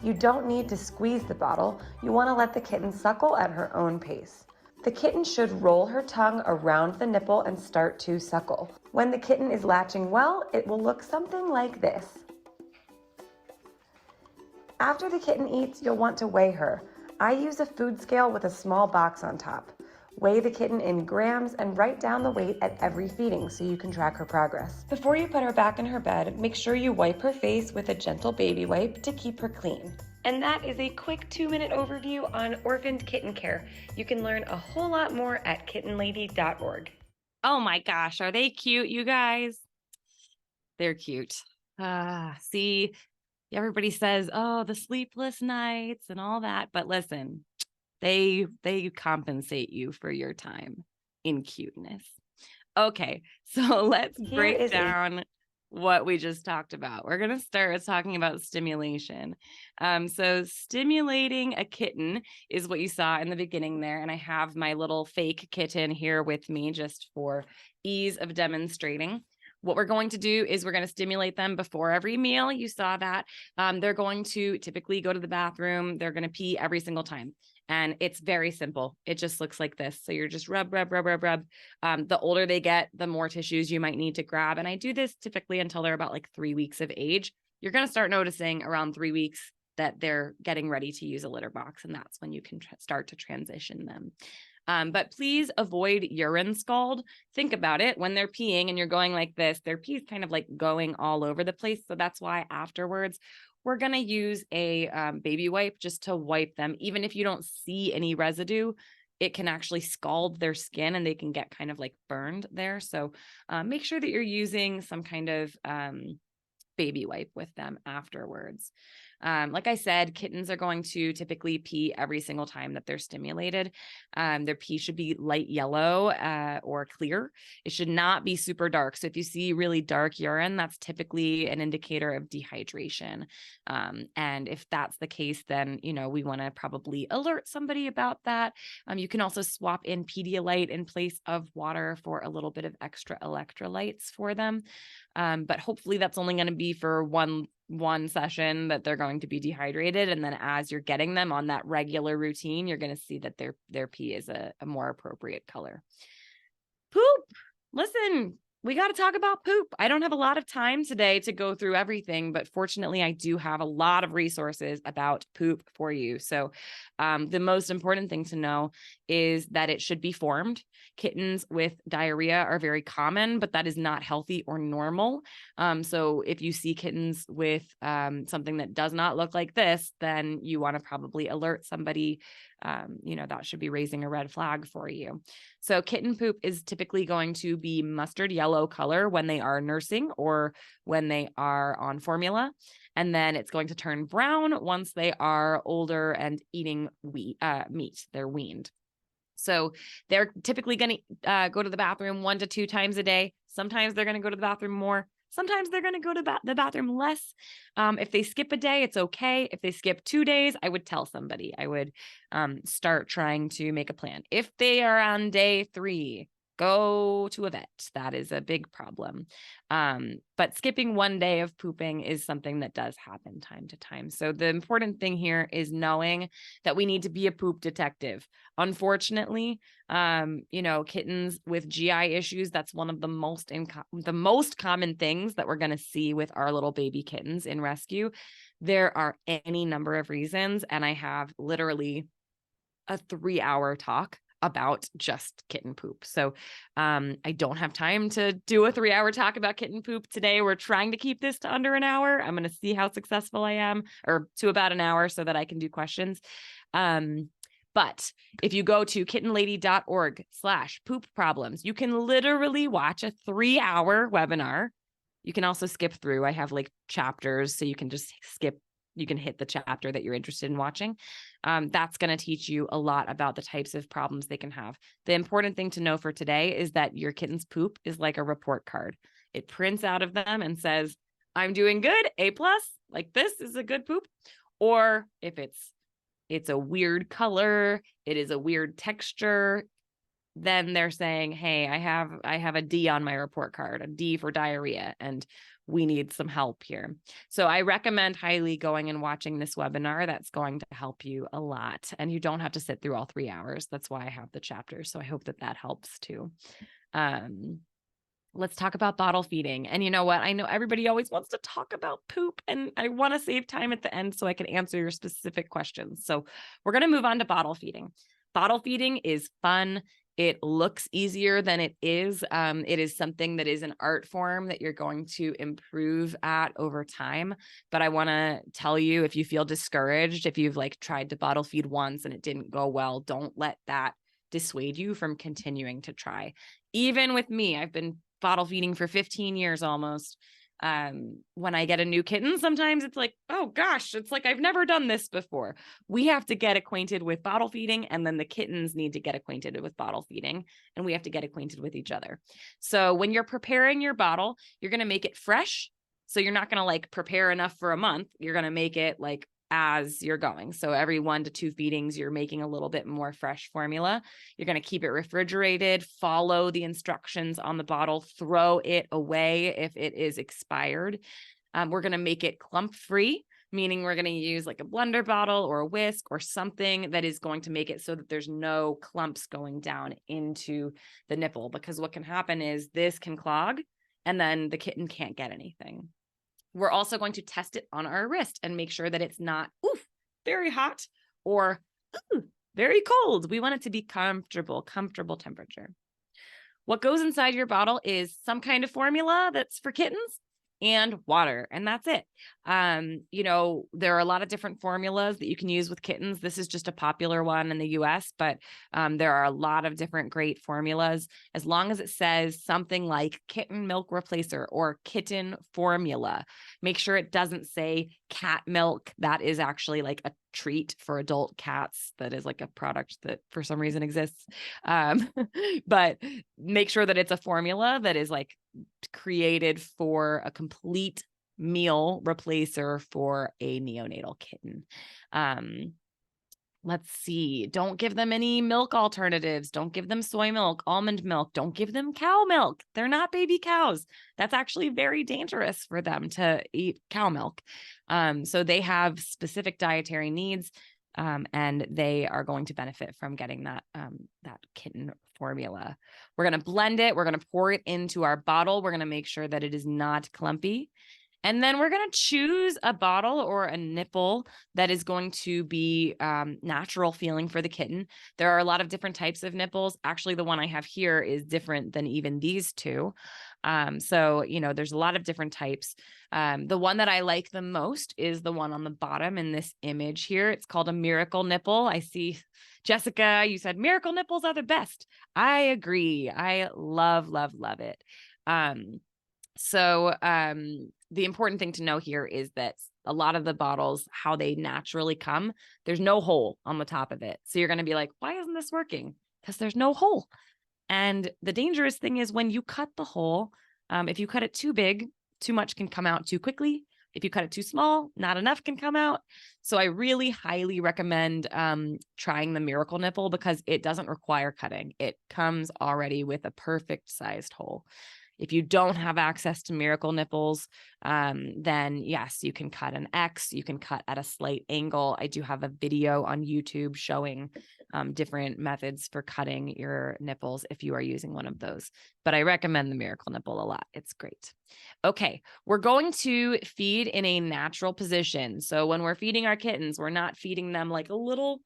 You don't need to squeeze the bottle. You want to let the kitten suckle at her own pace. The kitten should roll her tongue around the nipple and start to suckle. When the kitten is latching well, it will look something like this. After the kitten eats, you'll want to weigh her. I use a food scale with a small box on top. Weigh the kitten in grams and write down the weight at every feeding so you can track her progress. Before you put her back in her bed, make sure you wipe her face with a gentle baby wipe to keep her clean. And that is a quick 2-minute overview on orphaned kitten care. You can learn a whole lot more at kittenlady.org. Oh my gosh, are they cute, you guys? They're cute. See, everybody says, oh, the sleepless nights and all that, but listen, they compensate you for your time in cuteness. Okay, so let's break down what we just talked about. We're going to start talking about stimulation. So stimulating a kitten is what you saw in the beginning there. And I have my little fake kitten here with me just for ease of demonstrating. What we're going to do is we're going to stimulate them before every meal. You saw that. They're going to typically go to the bathroom. They're going to pee every single time. And it's very simple. It just looks like this. So you're just rub, rub, rub, rub, rub. The older they get, the more tissues you might need to grab. And I do this typically until they're about like 3 weeks of age. You're going to start noticing around 3 weeks that they're getting ready to use a litter box. And that's when you can start to transition them. But please avoid urine scald. Think about it. When they're peeing and you're going like this, their pee is kind of like going all over the place. So that's why afterwards, we're going to use a baby wipe just to wipe them. Even if you don't see any residue, it can actually scald their skin and they can get kind of like burned there. So make sure that you're using some kind of baby wipe with them afterwards. Like I said, kittens are going to typically pee every single time that they're stimulated. Their pee should be light yellow or clear. It should not be super dark. So if you see really dark urine, that's typically an indicator of dehydration. And if that's the case, then, we want to probably alert somebody about that. You can also swap in Pedialyte in place of water for a little bit of extra electrolytes for them. But hopefully that's only going to be for one session that they're going to be dehydrated. And then as you're getting them on that regular routine, you're going to see that their pee is a more appropriate color. Poop. Listen, we got to talk about poop. I don't have a lot of time today to go through everything, but fortunately I do have a lot of resources about poop for you. So the most important thing to know is that it should be formed. Kittens with diarrhea are very common, but that is not healthy or normal. So if you see kittens with something that does not look like this, then you want to probably alert somebody. That should be raising a red flag for you. So kitten poop is typically going to be mustard yellow color when they are nursing or when they are on formula. And then it's going to turn brown once they are older and eating meat. They're weaned. So they're typically going to go to the bathroom 1 to 2 times a day. Sometimes they're going to go to the bathroom more. Sometimes they're going to go to the bathroom less. If they skip a day, it's okay. If they skip 2 days, I would tell somebody. I would start trying to make a plan. If they are on day 3, go to a vet. That is a big problem. But skipping 1 day of pooping is something that does happen time to time. So the important thing here is knowing that we need to be a poop detective. Unfortunately, kittens with GI issues, that's one of the most common things that we're going to see with our little baby kittens in rescue. There are any number of reasons, and I have literally a 3-hour talk about just kitten poop. So I don't have time to do a 3-hour talk about kitten poop today. We're trying to keep this to under an hour. I'm going to see how successful I am, or to about an hour, so that I can do questions. But if you go to kittenlady.org/poop problems, you can literally watch a 3-hour webinar. You can also skip through. I have like chapters, so you can just skip. You can hit the chapter that you're interested in watching. That's going to teach you a lot about the types of problems they can have. The important thing to know for today is that your kitten's poop is like a report card. It prints out of them and says, I'm doing good, A+, like this is a good poop. Or if it's a weird color, it is a weird texture, then they're saying, hey, I have a D on my report card, a D for diarrhea, and we need some help here. So I recommend highly going and watching this webinar. That's going to help you a lot. And you don't have to sit through all 3 hours. That's why I have the chapters. So I hope that helps too. Let's talk about bottle feeding. And you know what? I know everybody always wants to talk about poop, and I want to save time at the end so I can answer your specific questions. So we're going to move on to bottle feeding. Bottle feeding is fun. It looks easier than it is. It is something that is an art form that you're going to improve at over time. But I want to tell you, if you feel discouraged, if you've like tried to bottle feed once and it didn't go well, don't let that dissuade you from continuing to try. Even with me, I've been bottle feeding for 15 years almost. When I get a new kitten, sometimes it's like, oh gosh, it's like I've never done this before. We have to get acquainted with bottle feeding, and then the kittens need to get acquainted with bottle feeding, and we have to get acquainted with each other. So when you're preparing your bottle, you're going to make it fresh. So you're not going to like prepare enough for a month. You're going to make it like as you're going. So every 1 to 2 feedings, you're making a little bit more fresh formula. You're going to keep it refrigerated, follow the instructions on the bottle, throw it away if it is expired. We're going to make it clump free, meaning we're going to use like a blender bottle or a whisk or something that is going to make it so that there's no clumps going down into the nipple, because what can happen is this can clog and then the kitten can't get anything. We're also going to test it on our wrist and make sure that it's not very hot or very cold. We want it to be comfortable temperature. What goes inside your bottle is some kind of formula that's for kittens and water, and that's it. There are a lot of different formulas that you can use with kittens. This is just a popular one in the US, but there are a lot of different great formulas. As long as it says something like kitten milk replacer or kitten formula, make sure it doesn't say cat milk. That is actually like a treat for adult cats. That is like a product that for some reason exists. But make sure that it's a formula that is like created for a complete meal replacer for a neonatal kitten. Let's see. Don't give them any milk alternatives. Don't give them soy milk, almond milk. Don't give them cow milk. They're not baby cows. That's actually very dangerous for them to eat cow milk. So they have specific dietary needs, and they are going to benefit from getting that kitten formula. We're going to blend it. We're going to pour it into our bottle. We're going to make sure that it is not clumpy. And then we're going to choose a bottle or a nipple that is going to be natural feeling for the kitten. There are a lot of different types of nipples. Actually, the one I have here is different than even these two. So, there's a lot of different types. The one that I like the most is the one on the bottom in this image here. It's called a miracle nipple. I see, Jessica, you said miracle nipples are the best. I agree. I love, love, love it. The important thing to know here is that a lot of the bottles, how they naturally come, there's no hole on the top of it. So you're going to be like, why isn't this working? Because there's no hole. And the dangerous thing is when you cut the hole, if you cut it too big, too much can come out too quickly. If you cut it too small, not enough can come out. So I really highly recommend trying the Miracle Nipple because it doesn't require cutting. It comes already with a perfect sized hole. If you don't have access to Miracle Nipples, then yes, you can cut an X. You can cut at a slight angle. I do have a video on YouTube showing different methods for cutting your nipples if you are using one of those. But I recommend the Miracle Nipple a lot. It's great. Okay, we're going to feed in a natural position. So when we're feeding our kittens, we're not feeding them like a little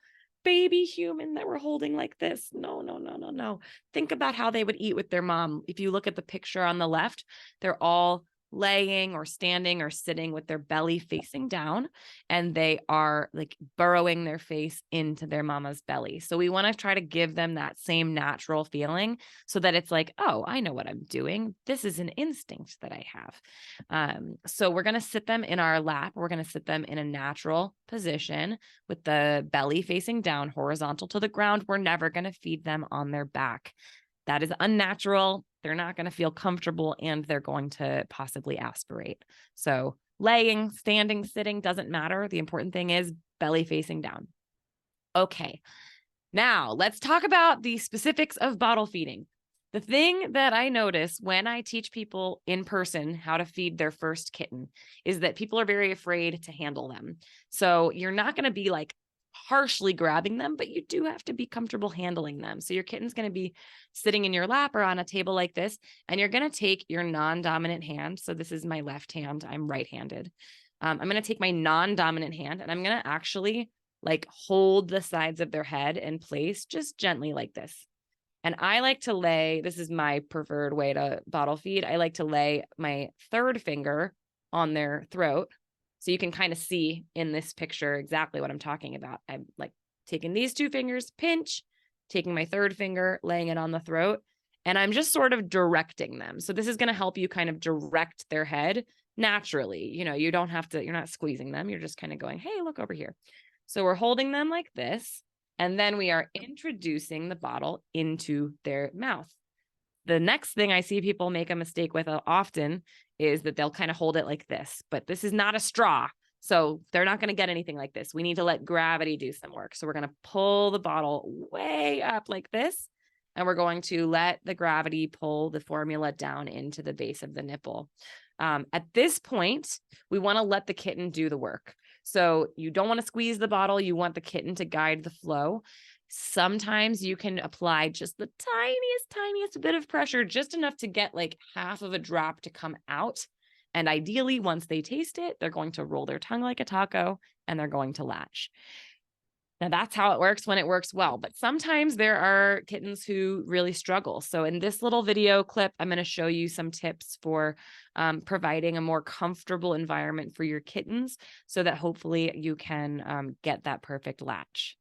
baby human that we're holding like this. No, no, no, no, no. Think about how they would eat with their mom. If you look at the picture on the left, they're all laying or standing or sitting with their belly facing down, and they are like burrowing their face into their mama's belly. So we want to try to give them that same natural feeling so that it's like, oh, I know what I'm doing. This is an instinct that I have. So we're going to sit them in our lap. We're going to sit them in a natural position with the belly facing down, horizontal to the ground. We're never going to feed them on their back. That is unnatural. They're not going to feel comfortable and they're going to possibly aspirate. So laying, standing, sitting doesn't matter. The important thing is belly facing down. Okay. Now let's talk about the specifics of bottle feeding. The thing that I notice when I teach people in person how to feed their first kitten is that people are very afraid to handle them. So you're not going to be like harshly grabbing them, but you do have to be comfortable handling them. So your kitten's going to be sitting in your lap or on a table like this, and you're going to take your non-dominant hand. So this is my left hand. I'm right-handed. I'm going to take my non-dominant hand and I'm going to actually like hold the sides of their head in place just gently like this. And I like to lay, this is my preferred way to bottle feed. I like to lay my third finger on their throat. So you can kind of see in this picture exactly what I'm talking about. I'm like taking these two fingers, pinch, taking my third finger, laying it on the throat, and I'm just sort of directing them. So this is going to help you kind of direct their head naturally. You know, you don't have to, you're not squeezing them. You're just kind of going, hey, look over here. So we're holding them like this, and then we are introducing the bottle into their mouth. The next thing I see people make a mistake with often is that they'll kind of hold it like this, but this is not a straw. So they're not going to get anything like this. We need to let gravity do some work. So we're going to pull the bottle way up like this, and we're going to let the gravity pull the formula down into the base of the nipple. At this point, we want to let the kitten do the work. So you don't want to squeeze the bottle. You want the kitten to guide the flow. Sometimes you can apply just the tiniest bit of pressure, just enough to get like half of a drop to come out. And ideally, once they taste it, they're going to roll their tongue like a taco and they're going to latch. Now that's how it works when it works well, but sometimes there are kittens who really struggle. So in this little video clip, I'm going to show you some tips for providing a more comfortable environment for your kittens so that hopefully you can get that perfect latch.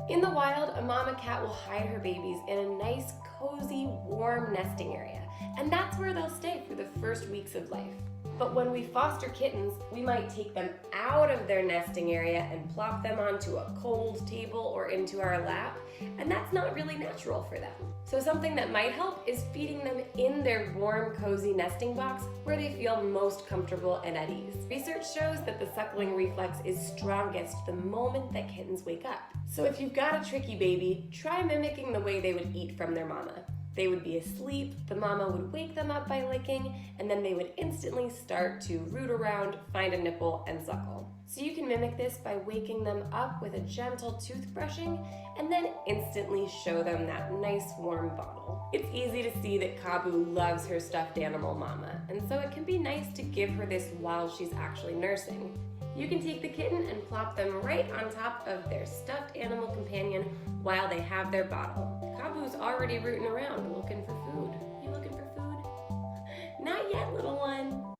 In the wild, a mama cat will hide her babies in a nice, cozy, warm nesting area, and that's where they'll stay for the first weeks of life. But when we foster kittens, we might take them out of their nesting area and plop them onto a cold table or into our lap, and that's not really natural for them. So something that might help is feeding them in their warm, cozy nesting box where they feel most comfortable and at ease. Research shows that the suckling reflex is strongest the moment that kittens wake up. So if you've got a tricky baby, try mimicking the way they would eat from their mama. They would be asleep, the mama would wake them up by licking, and then they would instantly start to root around, find a nipple, and suckle. So you can mimic this by waking them up with a gentle toothbrushing, and then instantly show them that nice warm bottle. It's easy to see that Kabu loves her stuffed animal mama, and so it can be nice to give her this while she's actually nursing. You can take the kitten and plop them right on top of their stuffed animal companion while they have their bottle. Kabu's already rooting around looking for food. You looking for food? Not yet, little one.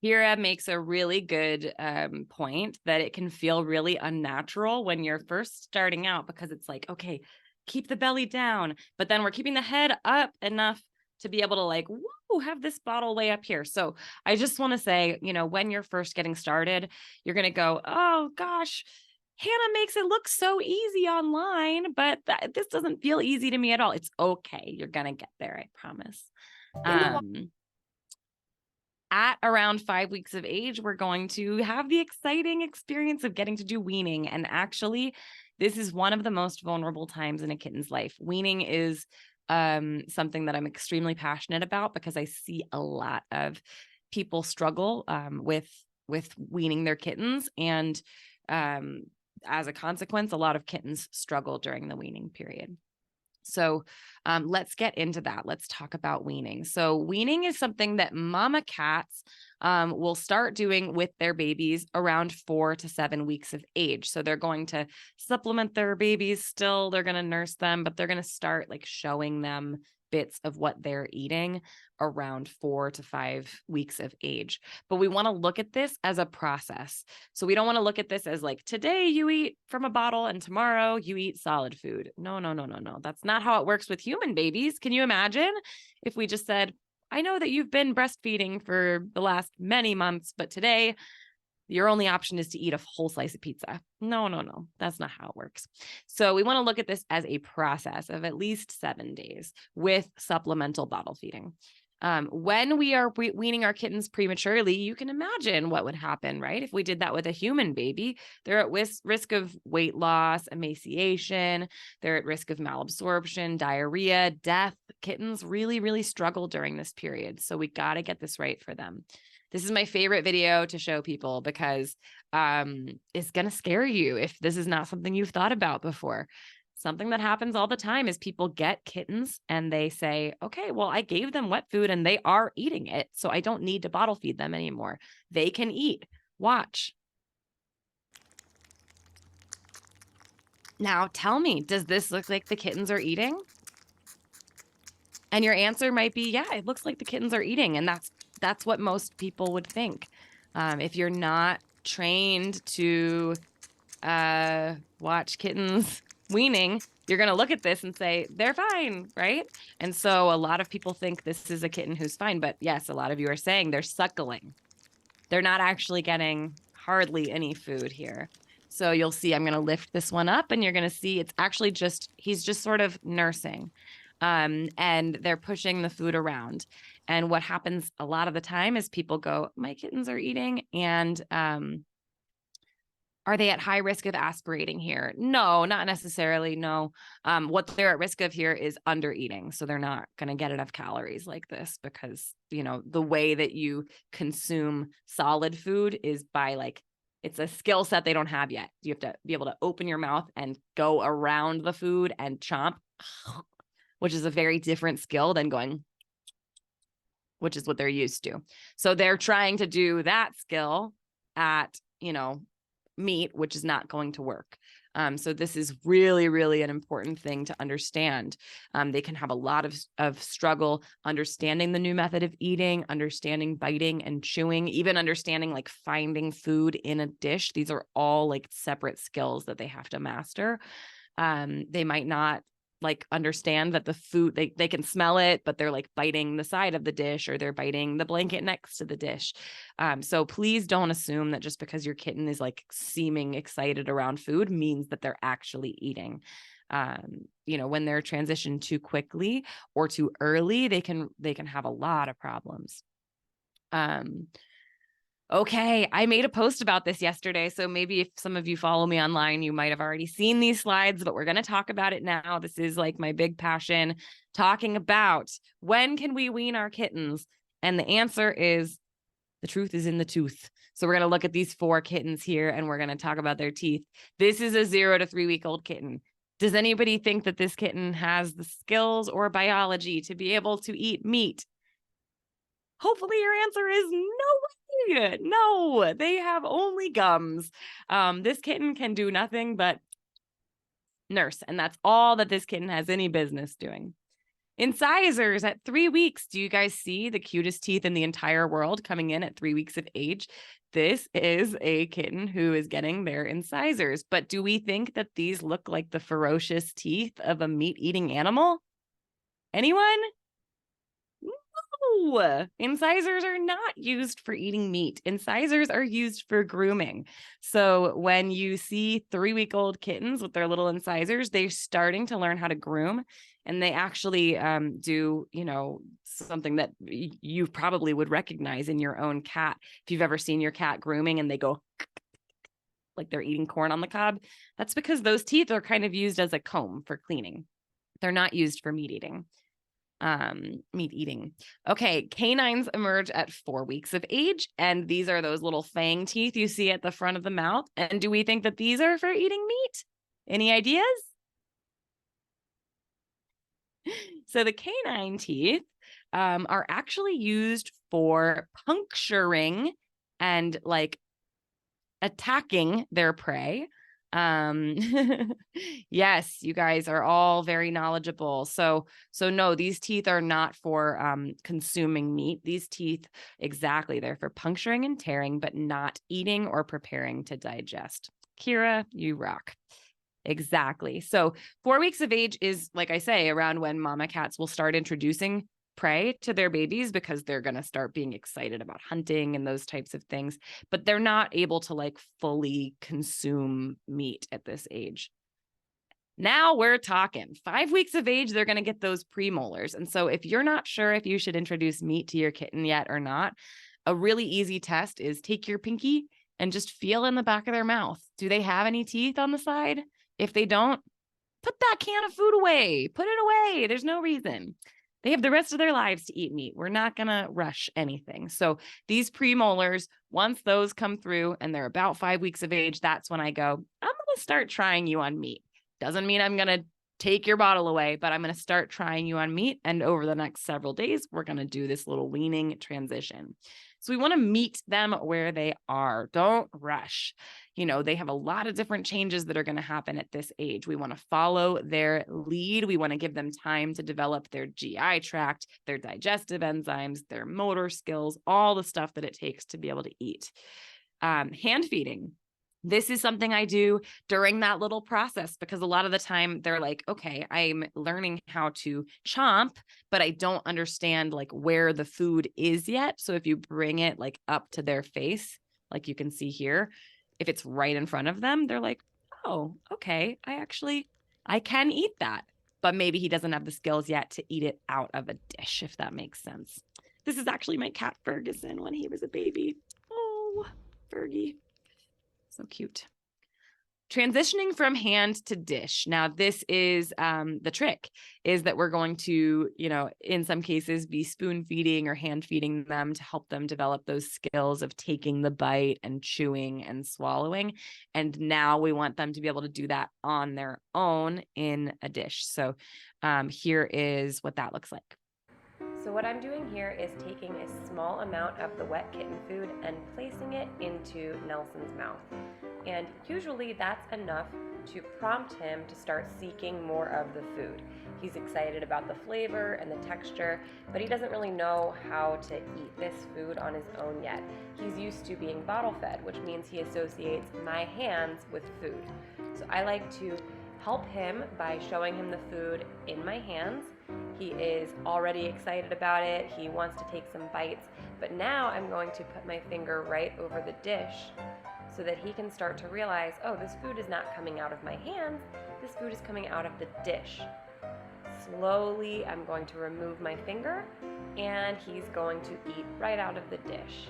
Kira makes a really good point that it can feel really unnatural when you're first starting out because it's like, okay, keep the belly down, but then we're keeping the head up enough to be able to like, whoa, have this bottle way up here. So I just want to say, you know, when you're first getting started, you're going to go, oh gosh, Hannah makes it look so easy online, but this doesn't feel easy to me at all. It's okay. You're going to get there. I promise. at around 5 weeks of age, we're going to have the exciting experience of getting to do weaning. And actually, this is one of the most vulnerable times in a kitten's life. Weaning is something that I'm extremely passionate about because I see a lot of people struggle with weaning their kittens. And as a consequence, a lot of kittens struggle during the weaning period. So let's get into that. Let's talk about weaning. So weaning is something that mama cats will start doing with their babies around 4 to 7 weeks of age. So they're going to supplement their babies still. They're going to nurse them, but they're going to start like showing them bits of what they're eating around 4 to 5 weeks of age. But we want to look at this as a process. So we don't want to look at this as like, today you eat from a bottle and tomorrow you eat solid food. No. That's not how it works with human babies. Can you imagine if we just said, I know that you've been breastfeeding for the last many months, but today your only option is to eat a whole slice of pizza. No. That's not how it works. So we want to look at this as a process of at least 7 days with supplemental bottle feeding. When we are weaning our kittens prematurely, you can imagine what would happen, right? If we did that with a human baby, they're at risk of weight loss, emaciation, they're at risk of malabsorption, diarrhea, death. Kittens really, really struggle during this period. So we got to get this right for them. This is my favorite video to show people because it's going to scare you if this is not something you've thought about before. Something that happens all the time is people get kittens and they say, okay, well, I gave them wet food and they are eating it, so I don't need to bottle feed them anymore. They can eat. Watch. Now tell me, does this look like the kittens are eating? And your answer might be, yeah, it looks like the kittens are eating. And that's what most people would think. If you're not trained to watch kittens weaning, you're going to look at this and say, they're fine, right? And so a lot of people think this is a kitten who's fine. But yes, a lot of you are saying they're suckling. They're not actually getting hardly any food here. So you'll see, I'm going to lift this one up and you're going to see it's actually he's just sort of nursing. And they're pushing the food around. And what happens a lot of the time is people go, my kittens are eating. And are they at high risk of aspirating here? No, not necessarily. No. What they're at risk of here is under eating. So they're not going to get enough calories like this because, the way that you consume solid food is by it's a skill set they don't have yet. You have to be able to open your mouth and go around the food and chomp, which is a very different skill than going, which is what they're used to. So they're trying to do that skill at, meat, which is not going to work. So this is really, really an important thing to understand. They can have a lot of struggle understanding the new method of eating, understanding biting and chewing, even understanding finding food in a dish. These are all separate skills that they have to master. They might not understand that the food, they can smell it, but they're biting the side of the dish or they're biting the blanket next to the dish. So please don't assume that just because your kitten is seeming excited around food means that they're actually eating. When they're transitioned too quickly or too early, they can have a lot of problems. Okay, I made a post about this yesterday, so maybe if some of you follow me online, you might have already seen these slides, but we're going to talk about it now. This is my big passion, talking about when can we wean our kittens? And the answer is the truth is in the tooth. So we're going to look at these 4 kittens here and we're going to talk about their teeth. This is a 0 to 3 week old kitten. Does anybody think that this kitten has the skills or biology to be able to eat meat? Hopefully your answer is no way. No, they have only gums. This kitten can do nothing but nurse, and that's all that this kitten has any business doing. Incisors at 3 weeks. Do you guys see the cutest teeth in the entire world coming in at 3 weeks of age? This is a kitten who is getting their incisors. But do we think that these look like the ferocious teeth of a meat-eating animal? Anyone? No, incisors are not used for eating meat. Incisors are used for grooming. So when you see 3-week-old kittens with their little incisors, they're starting to learn how to groom. And they actually do, something that you probably would recognize in your own cat. If you've ever seen your cat grooming and they go like they're eating corn on the cob, that's because those teeth are kind of used as a comb for cleaning. They're not used for meat eating. Okay, canines emerge at 4 weeks of age, and these are those little fang teeth you see at the front of the mouth. And do we think that these are for eating meat? Any ideas? So the canine teeth are actually used for puncturing and like attacking their prey. Yes, you guys are all very knowledgeable. So no, these teeth are not for consuming meat. These teeth, exactly, they're for puncturing and tearing, but not eating or preparing to digest. Kira, you rock. Exactly. So 4 weeks of age is, like I say, around when mama cats will start introducing prey to their babies, because they're going to start being excited about hunting and those types of things, but they're not able to like fully consume meat at this age. Now we're talking 5 weeks of age, they're going to get those premolars. And so if you're not sure if you should introduce meat to your kitten yet or not, a really easy test is take your pinky and just feel in the back of their mouth. Do they have any teeth on the side? If they don't, put that can of food away. Put it away. There's no reason. They have the rest of their lives to eat meat. We're not going to rush anything. So these premolars, once those come through and they're about 5 weeks of age, that's when I go, I'm going to start trying you on meat. Doesn't mean I'm going to take your bottle away, but I'm going to start trying you on meat. And over the next several days, we're going to do this little weaning transition. So we want to meet them where they are. Don't rush. They have a lot of different changes that are going to happen at this age. We want to follow their lead. We want to give them time to develop their GI tract, their digestive enzymes, their motor skills, all the stuff that it takes to be able to eat. Hand feeding. This is something I do during that little process, because a lot of the time they're like, okay, I'm learning how to chomp, but I don't understand like where the food is yet. So if you bring it like up to their face, like you can see here, if it's right in front of them, they're like, oh, okay, I can eat that. But maybe he doesn't have the skills yet to eat it out of a dish, if that makes sense. This is actually my cat Ferguson when he was a baby. Oh, Fergie. So cute. Transitioning from hand to dish. Now, this is the trick, is that we're going to, in some cases be spoon feeding or hand feeding them to help them develop those skills of taking the bite and chewing and swallowing. And now we want them to be able to do that on their own in a dish. So here is what that looks like. So what I'm doing here is taking a small amount of the wet kitten food and placing it into Nelson's mouth. And usually that's enough to prompt him to start seeking more of the food. He's excited about the flavor and the texture, but he doesn't really know how to eat this food on his own yet. He's used to being bottle fed, which means he associates my hands with food. So I like to help him by showing him the food in my hands. He is already excited about it. He wants to take some bites, but now I'm going to put my finger right over the dish so that he can start to realize, oh, this food is not coming out of my hands, this food is coming out of the dish. Slowly, I'm going to remove my finger, and he's going to eat right out of the dish.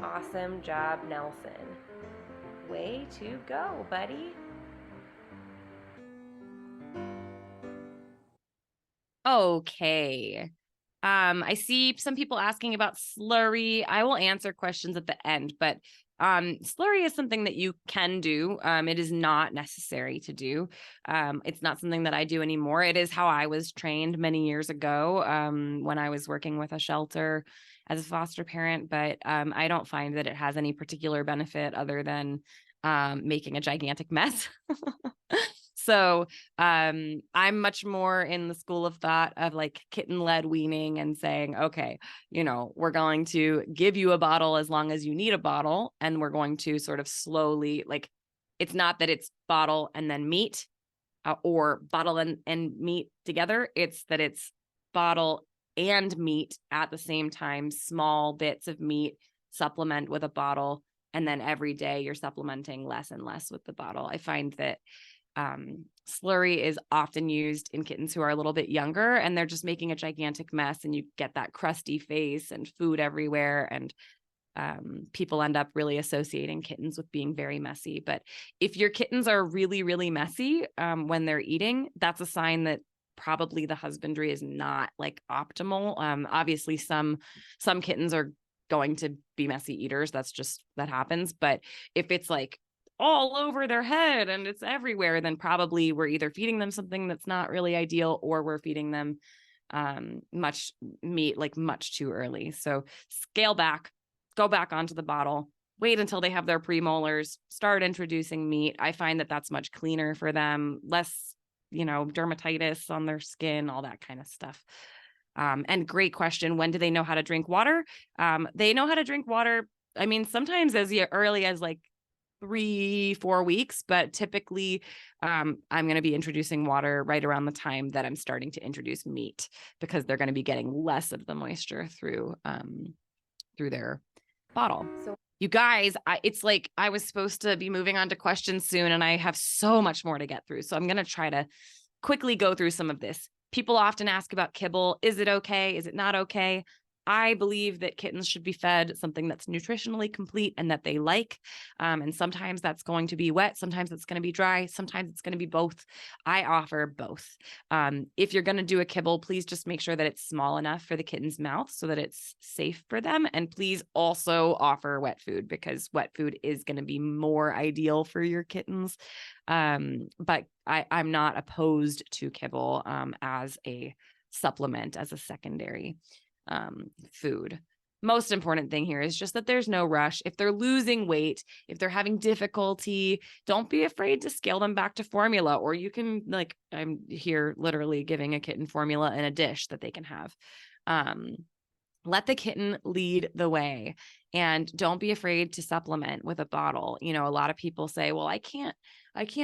Awesome job, Nelson. Way to go, buddy. Okay. I see some people asking about slurry. I will answer questions at the end, but slurry is something that you can do. It is not necessary to do. It's not something that I do anymore. It is how I was trained many years ago when I was working with a shelter as a foster parent, but I don't find that it has any particular benefit other than making a gigantic mess. So I'm much more in the school of thought of like kitten-led weaning and saying, okay, we're going to give you a bottle as long as you need a bottle. And we're going to sort of slowly, like, it's not that it's bottle and then meat or bottle and meat together. It's that it's bottle and meat at the same time, small bits of meat, supplement with a bottle. And then every day you're supplementing less and less with the bottle. I find that Slurry is often used in kittens who are a little bit younger, and they're just making a gigantic mess, and you get that crusty face and food everywhere. And people end up really associating kittens with being very messy. But if your kittens are really, really messy when they're eating, that's a sign that probably the husbandry is not like optimal. Obviously, some kittens are going to be messy eaters. That happens. But if it's like all over their head and it's everywhere, then probably we're either feeding them something that's not really ideal, or we're feeding them much meat like much too early. So scale back, go back onto the bottle, wait until they have their premolars, start introducing meat. I find that that's much cleaner for them, less, dermatitis on their skin, all that kind of stuff. And great question. When do they know how to drink water? They know how to drink water. I mean, sometimes as early as like 3-4 weeks, but typically I'm going to be introducing water right around the time that I'm starting to introduce meat, because they're going to be getting less of the moisture through their bottle. So you guys, it's like I was supposed to be moving on to questions soon, and I have so much more to get through. So I'm going to try to quickly go through some of this. People often ask about kibble. Is it okay? Is it not okay? I believe that kittens should be fed something that's nutritionally complete and that they like. And sometimes that's going to be wet. Sometimes it's going to be dry. Sometimes it's going to be both. I offer both. If you're going to do a kibble, please just make sure that it's small enough for the kitten's mouth so that it's safe for them. And please also offer wet food, because wet food is going to be more ideal for your kittens. But I'm not opposed to kibble as a supplement, as a secondary food. Most important thing here is just that there's no rush. If they're losing weight, if they're having difficulty, don't be afraid to scale them back to formula, or you can, like, I'm here literally giving a kitten formula in a dish that they can have. Let the kitten lead the way, and don't be afraid to supplement with a bottle. A lot of people say, well, I can't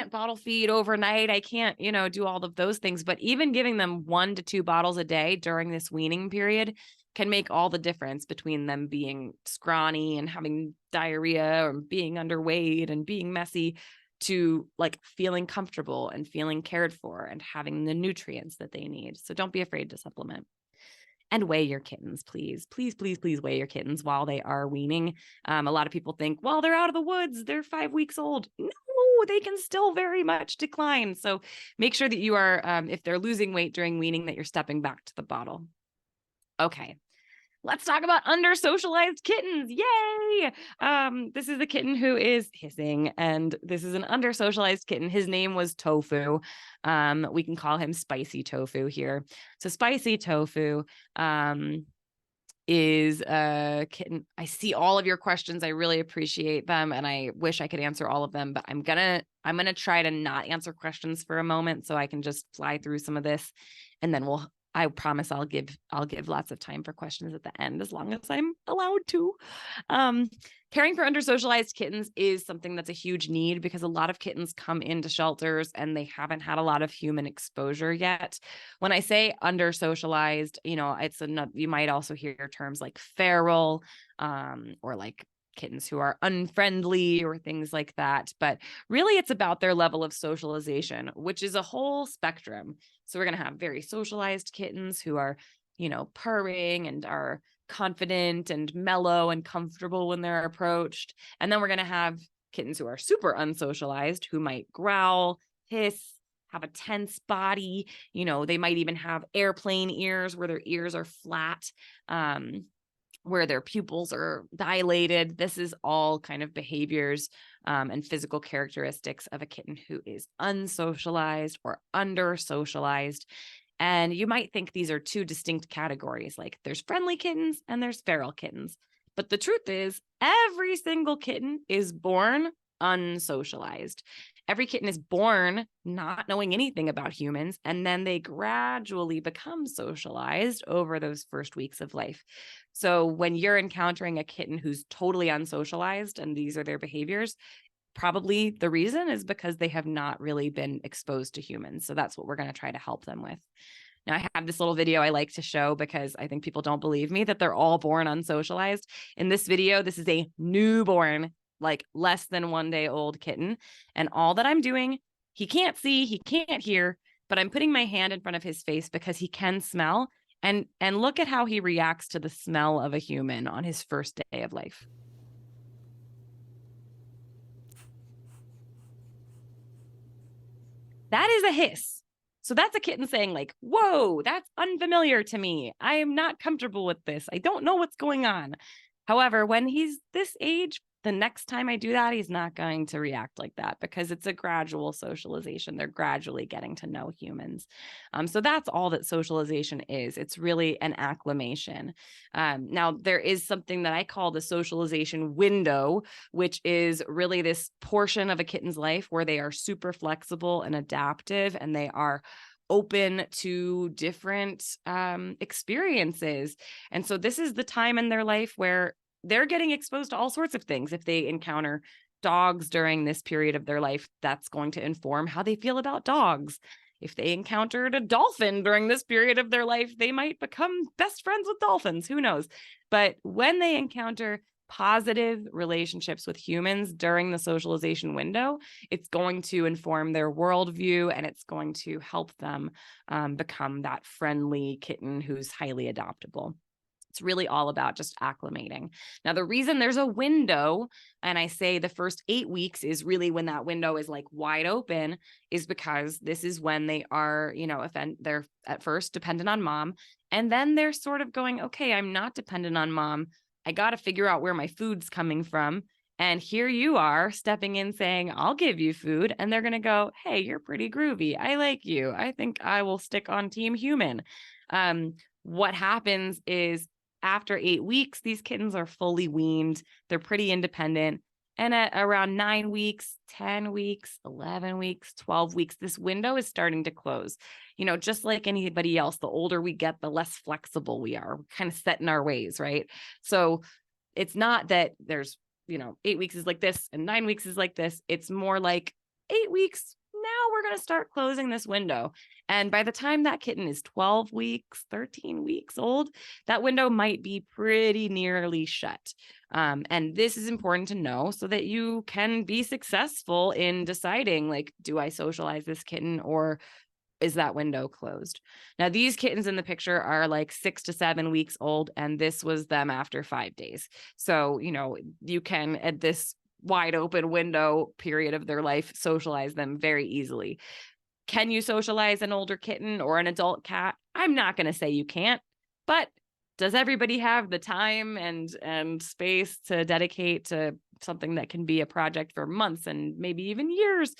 bottle feed overnight. I can't, do all of those things. But even giving them 1 to 2 bottles a day during this weaning period can make all the difference between them being scrawny and having diarrhea, or being underweight and being messy, to like feeling comfortable and feeling cared for and having the nutrients that they need. So don't be afraid to supplement. And weigh your kittens, please. Please, please, please weigh your kittens while they are weaning. A lot of people think, well, they're out of the woods, they're 5 weeks old. No, they can still very much decline. So make sure that you are, if they're losing weight during weaning, that you're stepping back to the bottle. Okay. Let's talk about under-socialized kittens. Yay! This is a kitten who is hissing, and this is an under-socialized kitten. His name was Tofu. We can call him Spicy Tofu here. So Spicy Tofu is a kitten. I see all of your questions. I really appreciate them, and I wish I could answer all of them, but I'm gonna try to not answer questions for a moment so I can just fly through some of this, and then I promise I'll give lots of time for questions at the end, as long as I'm allowed to. Caring for under-socialized kittens is something that's a huge need, because a lot of kittens come into shelters and they haven't had a lot of human exposure yet. When I say under-socialized, you might also hear terms like feral, or like kittens who are unfriendly or things like that. But really, it's about their level of socialization, which is a whole spectrum. So we're going to have very socialized kittens who are, purring and are confident and mellow and comfortable when they're approached. And then we're going to have kittens who are super unsocialized, who might growl, hiss, have a tense body. They might even have airplane ears, where their ears are flat, where their pupils are dilated. This is all kind of behaviors and physical characteristics of a kitten who is unsocialized or under-socialized. And you might think these are two distinct categories, like there's friendly kittens and there's feral kittens. But the truth is, every single kitten is born unsocialized. Every kitten is born not knowing anything about humans, and then they gradually become socialized over those first weeks of life. So when you're encountering a kitten who's totally unsocialized and these are their behaviors, probably the reason is because they have not really been exposed to humans. So that's what we're going to try to help them with. Now, I have this little video I like to show because I think people don't believe me that they're all born unsocialized. In this video, this is a newborn, like less than 1 day old kitten. And all that I'm doing He can't see, he can't hear, but I'm putting my hand in front of his face because he can smell. And look at how he reacts to the smell of a human on his first day of life. That is a hiss. So that's a kitten saying like, whoa, that's unfamiliar to me. I am not comfortable with this. I don't know what's going on. However, when he's this age, the next time I do that, he's not going to react like that because it's a gradual socialization. They're gradually getting to know humans. So that's all that socialization is. It's really an acclimation. Now, there is something that I call the socialization window, which is really this portion of a kitten's life where they are super flexible and adaptive, and they are open to different experiences. And so this is the time in their life where they're getting exposed to all sorts of things. If they encounter dogs during this period of their life, that's going to inform how they feel about dogs. If they encountered a dolphin during this period of their life, they might become best friends with dolphins. Who knows? But when they encounter positive relationships with humans during the socialization window, it's going to inform their worldview, and it's going to help them become that friendly kitten who's highly adoptable. It's really all about just acclimating. Now, the reason there's a window, and I say the first 8 weeks is really when that window is like wide open, is because this is when they are, they're at first dependent on mom. And then they're sort of going, okay, I'm not dependent on mom. I got to figure out where my food's coming from. And here you are stepping in saying, I'll give you food. And they're going to go, hey, you're pretty groovy. I like you. I think I will stick on team human. What happens is, after 8 weeks, these kittens are fully weaned. They're pretty independent. And at around 9 weeks, 10 weeks, 11 weeks, 12 weeks, this window is starting to close. Just like anybody else, the older we get, the less flexible we are. We're kind of set in our ways, right? So it's not that there's, 8 weeks is like this and 9 weeks is like this. It's more like 8 weeks. Now we're going to start closing this window. And by the time that kitten is 12 weeks, 13 weeks old, that window might be pretty nearly shut. And this is important to know so that you can be successful in deciding, like, do I socialize this kitten, or is that window closed? Now, these kittens in the picture are like 6 to 7 weeks old, and this was them after 5 days. So, you can, at this wide open window period of their life, socialize them very easily. Can you socialize an older kitten or an adult cat? I'm not going to say you can't, but does everybody have the time and space to dedicate to something that can be a project for months and maybe even years?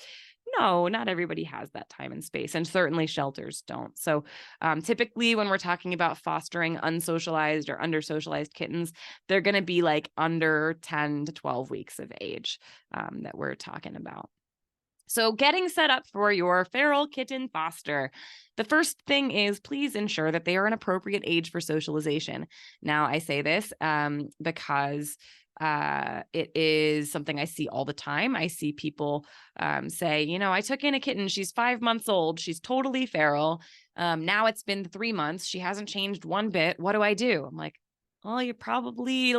No, not everybody has that time and space, and certainly shelters don't. So typically when we're talking about fostering unsocialized or under-socialized kittens, they're going to be like under 10 to 12 weeks of age that we're talking about. So getting set up for your feral kitten foster. The first thing is, please ensure that they are an appropriate age for socialization. Now, I say this because it is something I see all the time. I see people say, I took in a kitten. She's 5 months old. She's totally feral. Now it's been 3 months. She hasn't changed one bit. What do I do? I'm like, well, you probably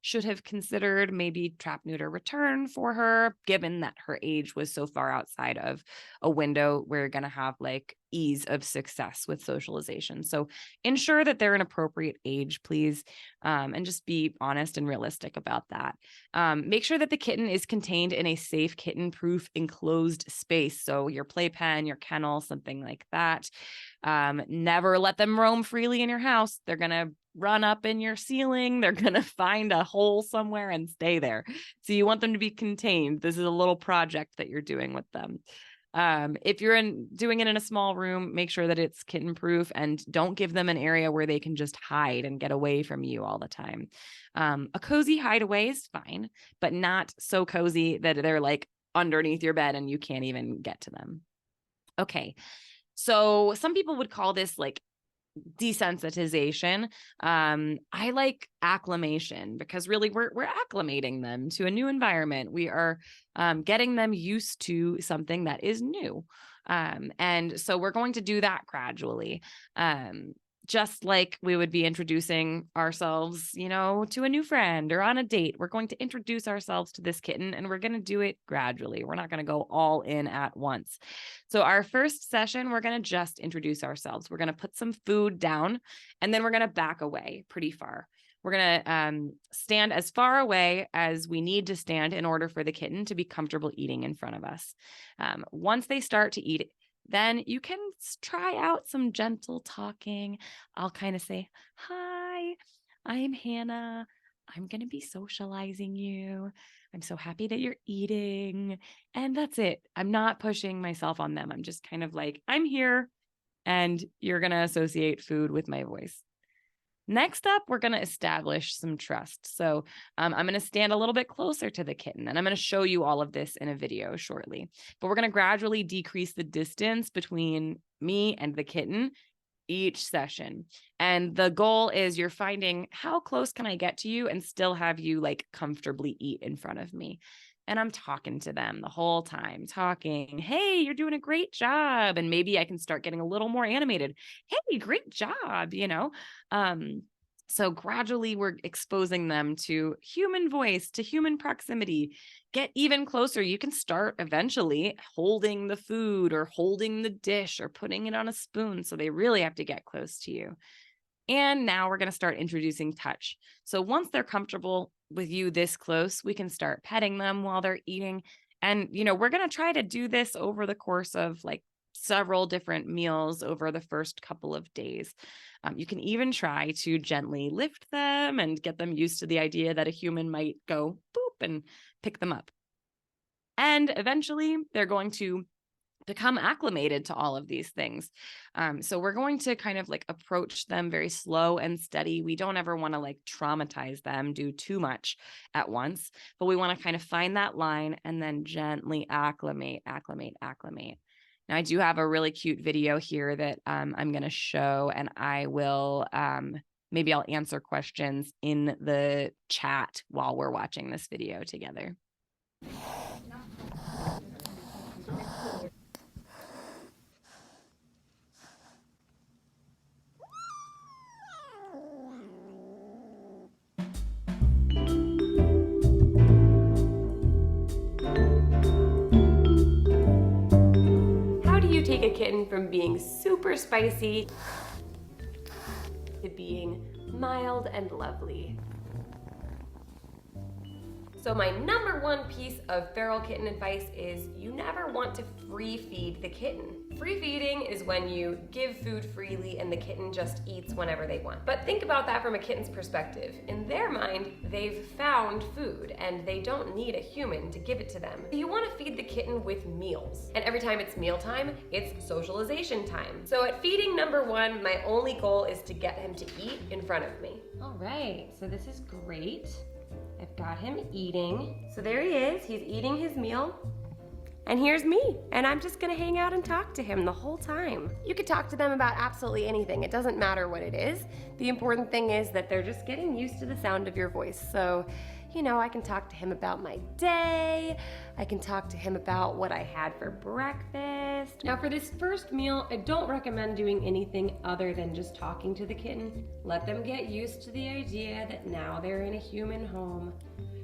should have considered maybe trap, neuter, return for her, given that her age was so far outside of a window where you're going to have ease of success with socialization. So ensure that they're an appropriate age, please, and just be honest and realistic about that. Make sure that the kitten is contained in a safe, kitten-proof, enclosed space. So your playpen, your kennel, something like that. Never let them roam freely in your house. They're going to run up in your ceiling. They're going to find a hole somewhere and stay there. So you want them to be contained. This is a little project that you're doing with them. If you're doing it in a small room, make sure that it's kitten proof, and don't give them an area where they can just hide and get away from you all the time. A cozy hideaway is fine, but not so cozy that they're underneath your bed and you can't even get to them. Okay. So some people would call this desensitization. I like acclimation, because really we're acclimating them to a new environment. We are getting them used to something that is new. And so we're going to do that gradually. just like we would be introducing ourselves, to a new friend or on a date. We're going to introduce ourselves to this kitten, and we're going to do it gradually. We're not going to go all in at once. So our first session, we're going to just introduce ourselves. We're going to put some food down, and then we're going to back away pretty far. We're going to stand as far away as we need to stand in order for the kitten to be comfortable eating in front of us. Once they start to eat, then you can try out some gentle talking. I'll kind of say, "Hi, I'm Hannah. I'm going to be socializing you. I'm so happy that you're eating." And that's it. I'm not pushing myself on them. I'm just kind of like, I'm here, and you're going to associate food with my voice. Next up, we're going to establish some trust. So I'm going to stand a little bit closer to the kitten, and I'm going to show you all of this in a video shortly. But we're going to gradually decrease the distance between me and the kitten each session. And the goal is you're finding, how close can I get to you and still have you like comfortably eat in front of me? And I'm talking to them the whole time, talking, "Hey, you're doing a great job." And maybe I can start getting a little more animated. "Hey, great job," So gradually we're exposing them to human voice, to human proximity. Get even closer. You can start eventually holding the food or holding the dish or putting it on a spoon. So they really have to get close to you. And now we're going to start introducing touch. So once they're comfortable with you this close, we can start petting them while they're eating. And, we're going to try to do this over the course of like several different meals over the first couple of days. You can even try to gently lift them and get them used to the idea that a human might go boop and pick them up. And eventually they're going to become acclimated to all of these things. So we're going to kind of like approach them very slow and steady. We don't ever want to like traumatize them, do too much at once, but we want to kind of find that line and then gently acclimate. Now, I do have a really cute video here that I'm going to show, and I will maybe I'll answer questions in the chat while we're watching this video together. Take a kitten from being super spicy to being mild and lovely. So my number one piece of feral kitten advice is you never want to free feed the kitten. Free feeding is when you give food freely and the kitten just eats whenever they want. But think about that from a kitten's perspective. In their mind, they've found food and they don't need a human to give it to them. You want to feed the kitten with meals. And every time it's mealtime, it's socialization time. So at feeding number one, my only goal is to get him to eat in front of me. All right, so this is great. I've got him eating. So there he is, he's eating his meal. And here's me, and I'm just gonna hang out and talk to him the whole time. You could talk to them about absolutely anything. It doesn't matter what it is. The important thing is that they're just getting used to the sound of your voice. So, I can talk to him about my day. I can talk to him about what I had for breakfast. Now for this first meal, I don't recommend doing anything other than just talking to the kitten. Let them get used to the idea that now they're in a human home.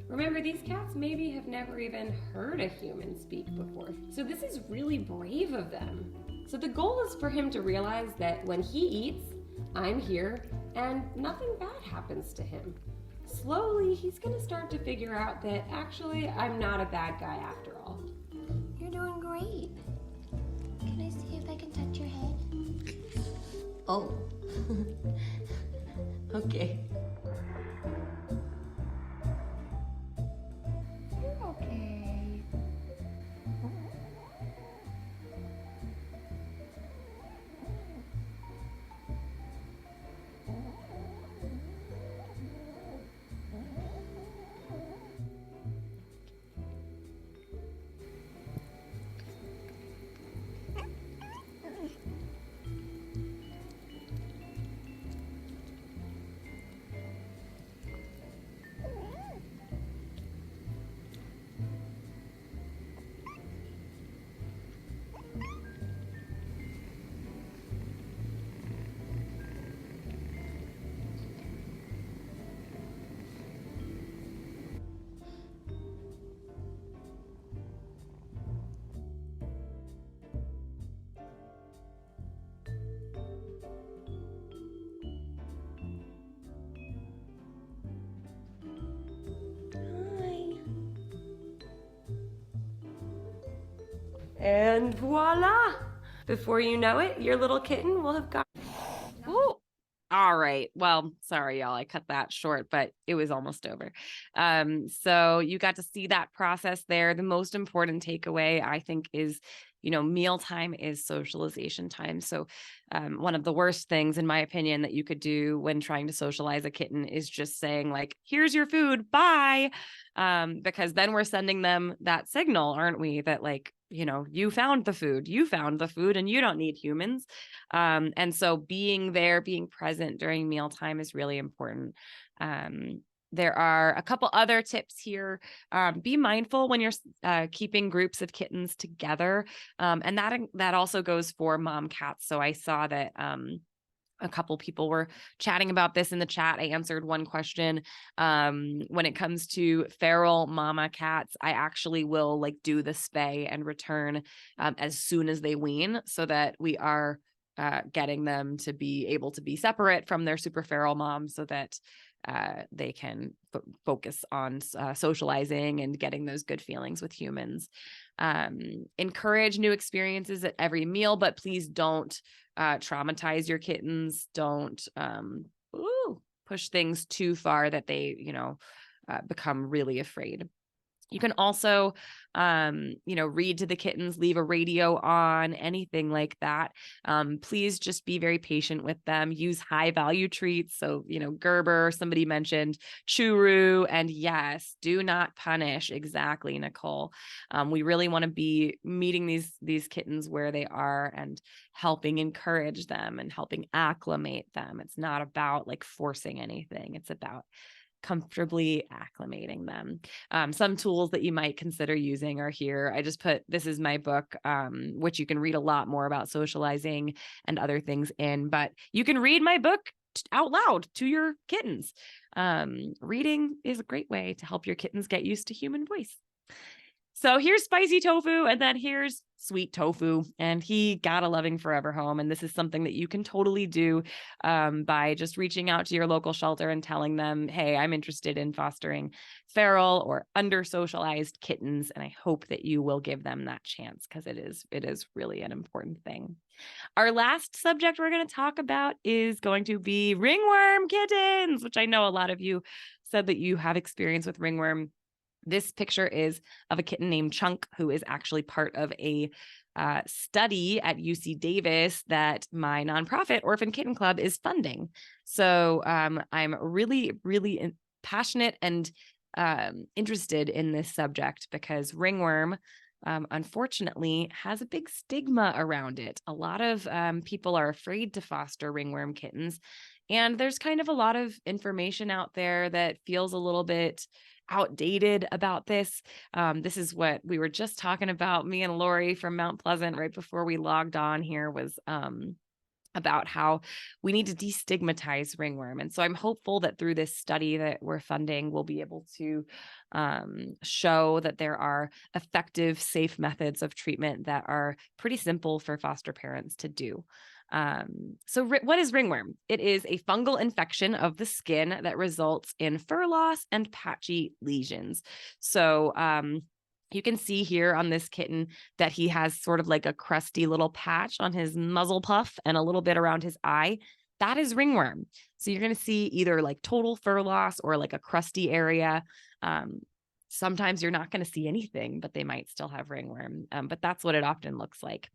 Remember, these cats maybe have never even heard a human speak before. So this is really brave of them. So the goal is for him to realize that when he eats, I'm here and nothing bad happens to him. Slowly, he's gonna start to figure out that actually I'm not a bad guy after all. You're doing great. Can I see if I can touch your head? Oh. Okay. You're okay. And voila! Before you know it, your little kitten will have got... Ooh. All right. Well, sorry, y'all. I cut that short, but it was almost over. So you got to see that process there. The most important takeaway, I think, is, mealtime is socialization time. So one of the worst things, in my opinion, that you could do when trying to socialize a kitten is just saying, like, here's your food, bye. Because then we're sending them that signal, aren't we? That, like, you found the food, and you don't need humans. And so being there, being present during mealtime is really important. There are a couple other tips here. Be mindful when you're keeping groups of kittens together. And that also goes for mom cats. So I saw that a couple people were chatting about this in the chat. I answered one question. When it comes to feral mama cats, I actually will do the spay and return as soon as they wean, so that we are getting them to be able to be separate from their super feral mom, so that they can focus on socializing and getting those good feelings with humans. Encourage new experiences at every meal, but please don't traumatize your kittens. Don't push things too far that they, become really afraid. You can also, read to the kittens, leave a radio on, anything like that. Please just be very patient with them. Use high value treats. So, Gerber, somebody mentioned churu, and yes, do not punish. Exactly, Nicole. We really want to be meeting these kittens where they are and helping encourage them and helping acclimate them. It's not about forcing anything. It's about comfortably acclimating them. Some tools that you might consider using are here. I just put, this is my book, which you can read a lot more about socializing and other things in, but you can read my book out loud to your kittens. Reading is a great way to help your kittens get used to human voice. So here's spicy tofu, and then here's sweet tofu, and he got a loving forever home. And this is something that you can totally do by just reaching out to your local shelter and telling them, hey, I'm interested in fostering feral or under-socialized kittens. And I hope that you will give them that chance, because it is really an important thing. Our last subject we're going to talk about is going to be ringworm kittens, which I know a lot of you said that you have experience with ringworm. This picture is of a kitten named Chunk, who is actually part of a study at UC Davis that my nonprofit Orphan Kitten Club is funding. So I'm really, really passionate and interested in this subject, because ringworm, unfortunately, has a big stigma around it. A lot of people are afraid to foster ringworm kittens. And there's kind of a lot of information out there that feels a little bit outdated about this. This is what we were just talking about. Me and Lori from Mount Pleasant right before we logged on here was about how we need to destigmatize ringworm. And so I'm hopeful that through this study that we're funding, we'll be able to show that there are effective, safe methods of treatment that are pretty simple for foster parents to do. So what is ringworm? It is a fungal infection of the skin that results in fur loss and patchy lesions. So you can see here on this kitten that he has sort of like a crusty little patch on his muzzle puff and a little bit around his eye. That is ringworm. So you're going to see either total fur loss or a crusty area. Sometimes you're not going to see anything, but they might still have ringworm. But that's what it often looks like.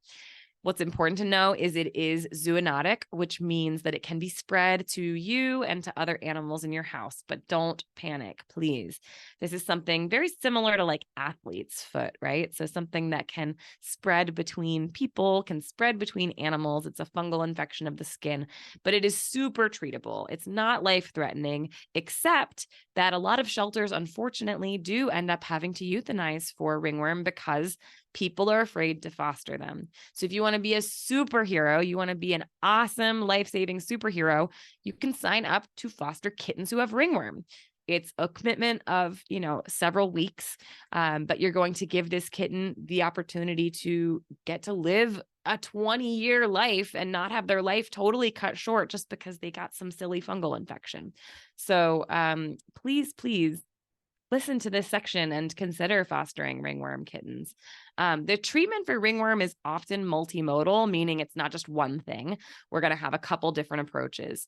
What's important to know is it is zoonotic, which means that it can be spread to you and to other animals in your house, but don't panic, please. This is something very similar to athlete's foot, right? So something that can spread between people, can spread between animals. It's a fungal infection of the skin, but it is super treatable. It's not life-threatening, except that a lot of shelters, unfortunately, do end up having to euthanize for ringworm because people are afraid to foster them. So if you want to be a superhero, you want to be an awesome life-saving superhero, you can sign up to foster kittens who have ringworm. It's a commitment of, several weeks, but you're going to give this kitten the opportunity to get to live a 20-year life and not have their life totally cut short just because they got some silly fungal infection. So please listen to this section and consider fostering ringworm kittens. The treatment for ringworm is often multimodal, meaning it's not just one thing. We're going to have a couple different approaches.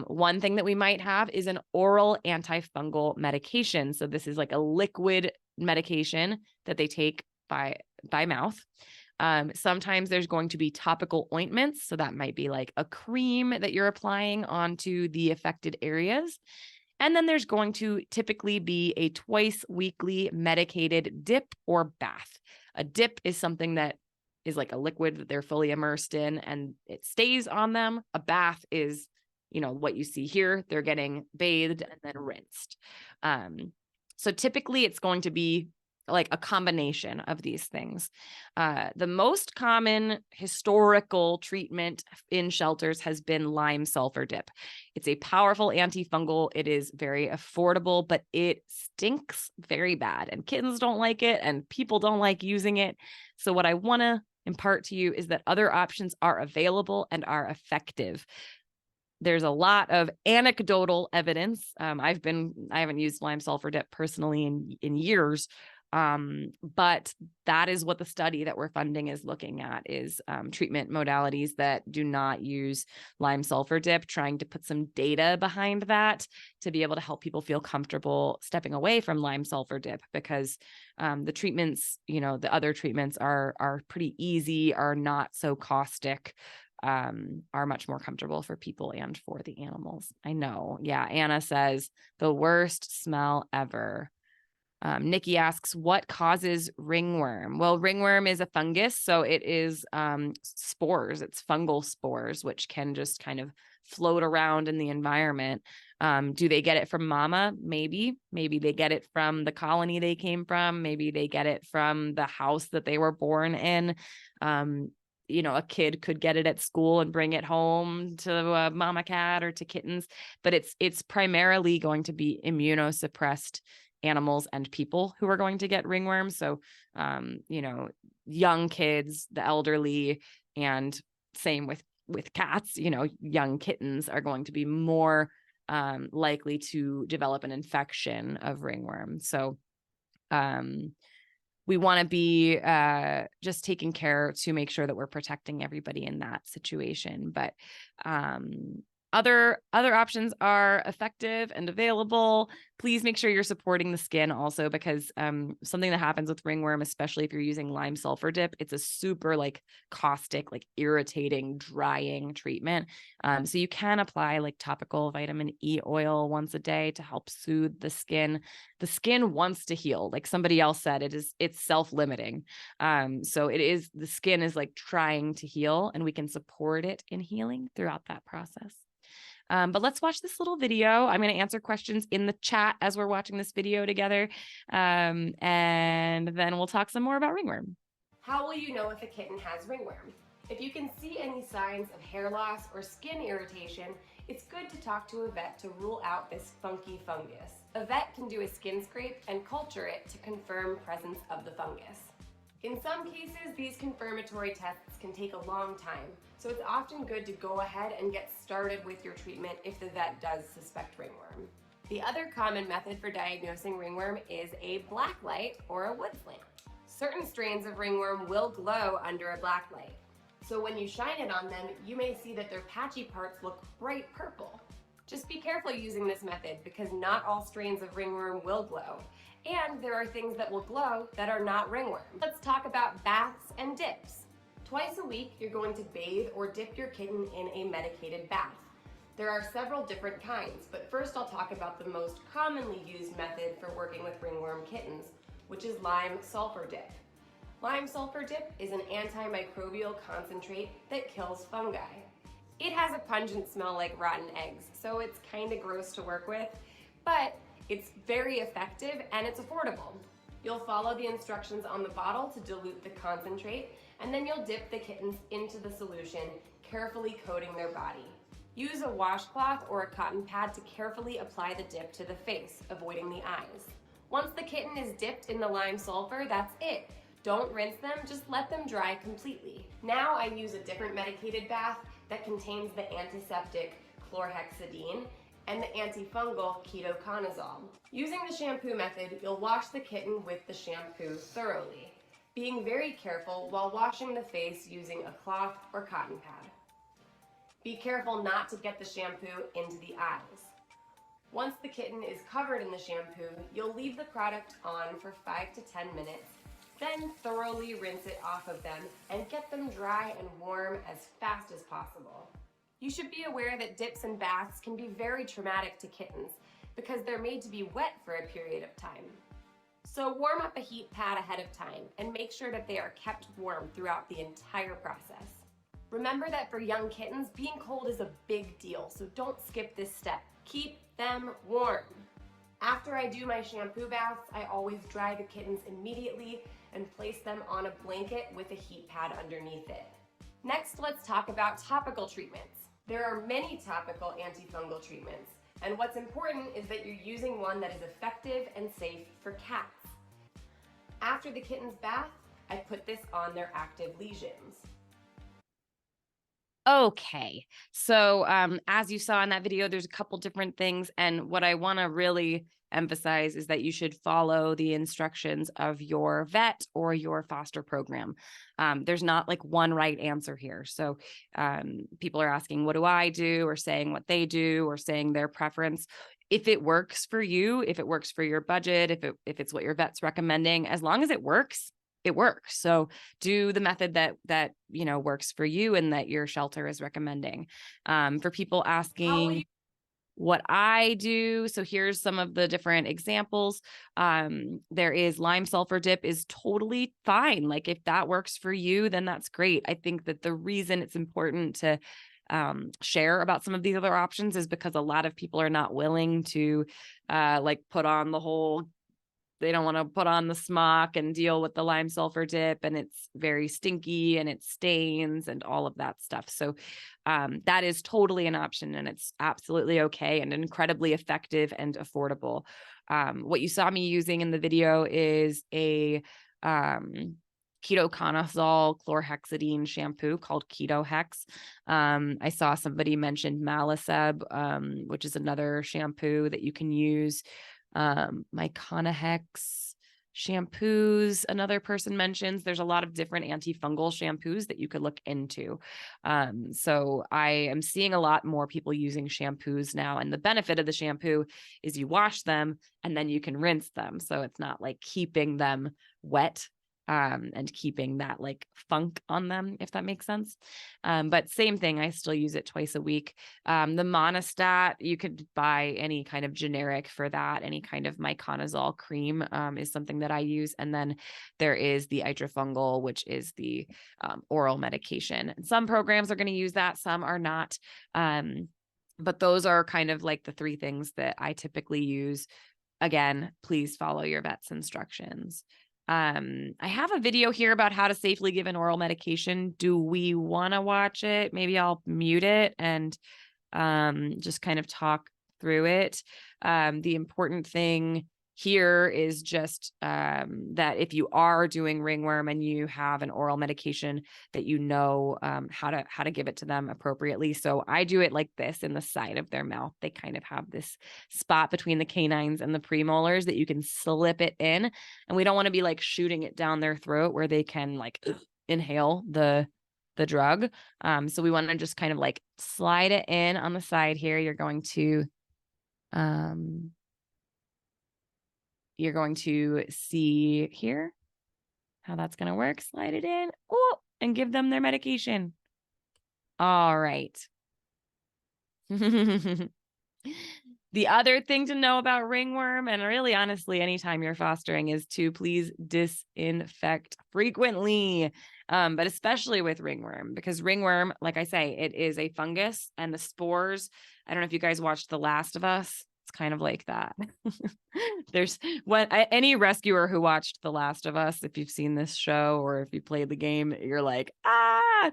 One thing that we might have is an oral antifungal medication. So this is like a liquid medication that they take by mouth. Sometimes there's going to be topical ointments. So that might be like a cream that you're applying onto the affected areas. And then there's going to typically be a twice weekly medicated dip or bath. A dip is something that is like a liquid that they're fully immersed in and it stays on them. A bath is, what you see here. They're getting bathed and then rinsed. So typically it's going to be like a combination of these things. The most common historical treatment in shelters has been lime sulfur dip. It's a powerful antifungal. It is very affordable, but it stinks very bad and kittens don't like it and people don't like using it. So what I want to impart to you is that other options are available and are effective. There's a lot of anecdotal evidence. I haven't used lime sulfur dip personally in years. But that is what the study that we're funding is looking at is treatment modalities that do not use lime sulfur dip, trying to put some data behind that to be able to help people feel comfortable stepping away from lime sulfur dip because the treatments, the other treatments are pretty easy, are not so caustic, are much more comfortable for people and for the animals. I know. Yeah. Anna says the worst smell ever. Nikki asks, what causes ringworm? Well, ringworm is a fungus, so it is spores. It's fungal spores, which can just kind of float around in the environment. Do they get it from mama? Maybe. Maybe they get it from the colony they came from. Maybe they get it from the house that they were born in. A kid could get it at school and bring it home to mama cat or to kittens, but it's primarily going to be immunosuppressed animals and people who are going to get ringworm. So, young kids, the elderly, and same with cats, young kittens are going to be more likely to develop an infection of ringworm. So, we want to be just taking care to make sure that we're protecting everybody in that situation. But other options are effective and available. Please make sure you're supporting the skin also because something that happens with ringworm, especially if you're using lime sulfur dip, it's a super caustic, irritating, drying treatment. So you can apply topical vitamin E oil once a day to help soothe the skin. The skin wants to heal. Like somebody else said, it's self-limiting. So the skin is trying to heal and we can support it in healing throughout that process. But let's watch this little video. I'm going to answer questions in the chat as we're watching this video together. And then we'll talk some more about ringworm. How will you know if a kitten has ringworm? If you can see any signs of hair loss or skin irritation, it's good to talk to a vet to rule out this funky fungus. A vet can do a skin scrape and culture it to confirm presence of the fungus. In some cases, these confirmatory tests can take a long time, so it's often good to go ahead and get started with your treatment if the vet does suspect ringworm. The other common method for diagnosing ringworm is a black light or a woods lamp. Certain strains of ringworm will glow under a black light, so when you shine it on them, you may see that their patchy parts look bright purple. Just be careful using this method because not all strains of ringworm will glow. And there are things that will glow that are not ringworm. Let's talk about baths and dips. Twice a week, you're going to bathe or dip your kitten in a medicated bath. There are several different kinds, but first I'll talk about the most commonly used method for working with ringworm kittens, which is lime sulfur dip. Lime sulfur dip is an antimicrobial concentrate that kills fungi. It has a pungent smell like rotten eggs, so it's kind of gross to work with, but it's very effective and it's affordable. You'll follow the instructions on the bottle to dilute the concentrate, and then you'll dip the kittens into the solution, carefully coating their body. Use a washcloth or a cotton pad to carefully apply the dip to the face, avoiding the eyes. Once the kitten is dipped in the lime sulfur, that's it. Don't rinse them, just let them dry completely. Now I use a different medicated bath that contains the antiseptic chlorhexidine, and the antifungal ketoconazole. Using the shampoo method, you'll wash the kitten with the shampoo thoroughly, being very careful while washing the face using a cloth or cotton pad. Be careful not to get the shampoo into the eyes. Once the kitten is covered in the shampoo, you'll leave the product on for 5 to 10 minutes, then thoroughly rinse it off of them and get them dry and warm as fast as possible. You should be aware that dips and baths can be very traumatic to kittens because they're made to be wet for a period of time. So warm up a heat pad ahead of time and make sure that they are kept warm throughout the entire process. Remember that for young kittens, being cold is a big deal, so don't skip this step. Keep them warm. After I do my shampoo baths, I always dry the kittens immediately and place them on a blanket with a heat pad underneath it. Next, let's talk about topical treatments. There are many topical antifungal treatments, and what's important is that you're using one that is effective and safe for cats. After the kitten's bath, I put this on their active lesions. Okay. So as you saw in that video, there's a couple different things. And what I want to really emphasize is that you should follow the instructions of your vet or your foster program. There's not like one right answer here. So people are asking, what do I do? Or saying what they do, or saying their preference. If it works for you, if it works for your budget, if it's what your vet's recommending, as long as it works, it works. So do the method that works for you and that your shelter is recommending. For people asking what I do, so here's some of the different examples. There is lime sulfur dip is totally fine. Like if that works for you, then that's great. I think that the reason it's important to share about some of these other options is because a lot of people are not willing to put on the whole. They don't want to put on the smock and deal with the lime sulfur dip, and it's very stinky and it stains and all of that stuff. So that is totally an option, and it's absolutely okay and incredibly effective and affordable. What you saw me using in the video is a ketoconazole chlorhexidine shampoo called Keto Hex. I saw somebody mentioned Malaseb, which is another shampoo that you can use. Myconahex shampoos, another person mentions. There's a lot of different antifungal shampoos that you could look into. So I am seeing a lot more people using shampoos now, and the benefit of the shampoo is you wash them and then you can rinse them, so it's not like keeping them wet and keeping that like funk on them, if that makes sense. But same thing, I still use it twice a week. The Monistat, you could buy any kind of generic for that. Any kind of myconazole cream is something that I use. And then there is the itrafungal, which is the oral medication. And some programs are going to use that, some are not. But those are kind of like the three things that I typically use. Again, please follow your vet's instructions. I have a video here about how to safely give an oral medication. Do we want to watch it? Maybe I'll mute it and just kind of talk through it. The important thing here is just that if you are doing ringworm and you have an oral medication, that how to give it to them appropriately. So I do it like this in the side of their mouth. They kind of have this spot between the canines and the premolars that you can slip it in, and we don't want to be like shooting it down their throat where they can like inhale the drug. So we want to just kind of like slide it in on the side here. You're going to see here how that's going to work. Slide it in and give them their medication. All right. The other thing to know about ringworm, and really honestly, anytime you're fostering, is to please disinfect frequently, but especially with ringworm, because ringworm, like I say, it is a fungus, and the spores, I don't know if you guys watched The Last of Us. It's kind of like that. There's any rescuer who watched The Last of Us, if you've seen this show or if you played the game, you're like,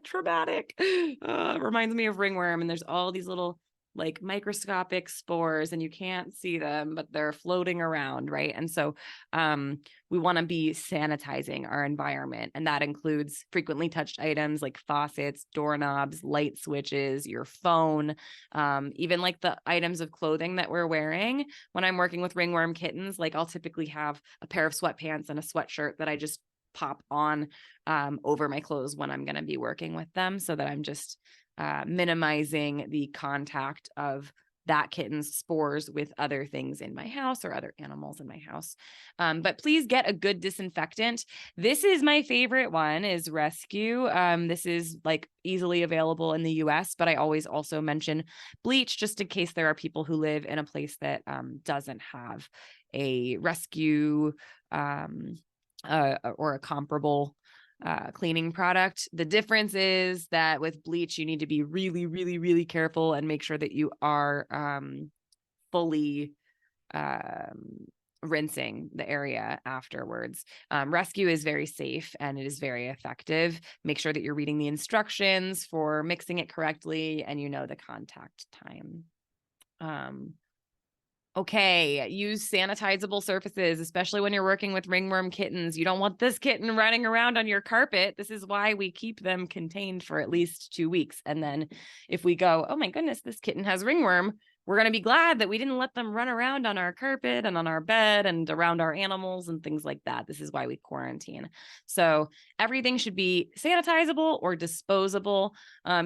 traumatic. It reminds me of ringworm. And there's all these little like microscopic spores and you can't see them, but they're floating around, right? And so we want to be sanitizing our environment. And that includes frequently touched items like faucets, doorknobs, light switches, your phone, even like the items of clothing that we're wearing. When I'm working with ringworm kittens, like I'll typically have a pair of sweatpants and a sweatshirt that I just pop on over my clothes when I'm going to be working with them, so that I'm just minimizing the contact of that kitten's spores with other things in my house or other animals in my house. But please get a good disinfectant. This is my favorite one, is Rescue. This is like easily available in the US, but I always also mention bleach just in case there are people who live in a place that doesn't have a Rescue or a comparable cleaning product. The difference is that with bleach, you need to be really, really, really careful and make sure that you are fully rinsing the area afterwards. Rescue is very safe and it is very effective. Make sure that you're reading the instructions for mixing it correctly and you know the contact time. Okay, use sanitizable surfaces, especially when you're working with ringworm kittens. You don't want this kitten running around on your carpet. This is why we keep them contained for at least 2 weeks. And then if we go, oh my goodness, this kitten has ringworm, we're going to be glad that we didn't let them run around on our carpet and on our bed and around our animals and things like that. This is why we quarantine. So everything should be sanitizable or disposable.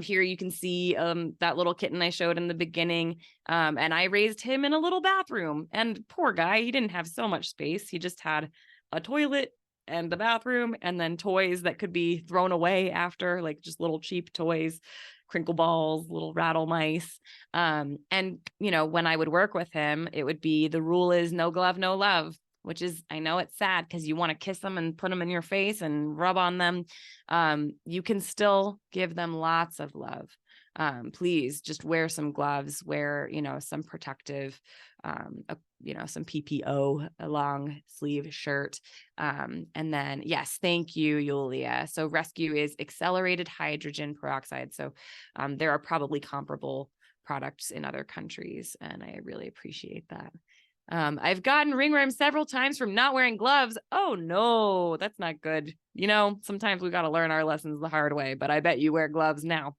Here you can see that little kitten I showed in the beginning. And I raised him in a little bathroom, and poor guy, he didn't have so much space. He just had a toilet and the bathroom and then toys that could be thrown away after, like just little cheap toys, crinkle balls, little rattle mice. And, you know, when I would work with him, it would be, the rule is no glove, no love, which is, I know it's sad because you want to kiss them and put them in your face and rub on them. You can still give them lots of love. Please just wear some gloves, wear, you know, some protective, you know, some PPO, a long sleeve shirt. And then, yes, thank you, Yulia. So Rescue is accelerated hydrogen peroxide. So there are probably comparable products in other countries, and I really appreciate that. I've gotten ringworm several times from not wearing gloves. Oh no, that's not good. You know, sometimes we got to learn our lessons the hard way, but I bet you wear gloves now.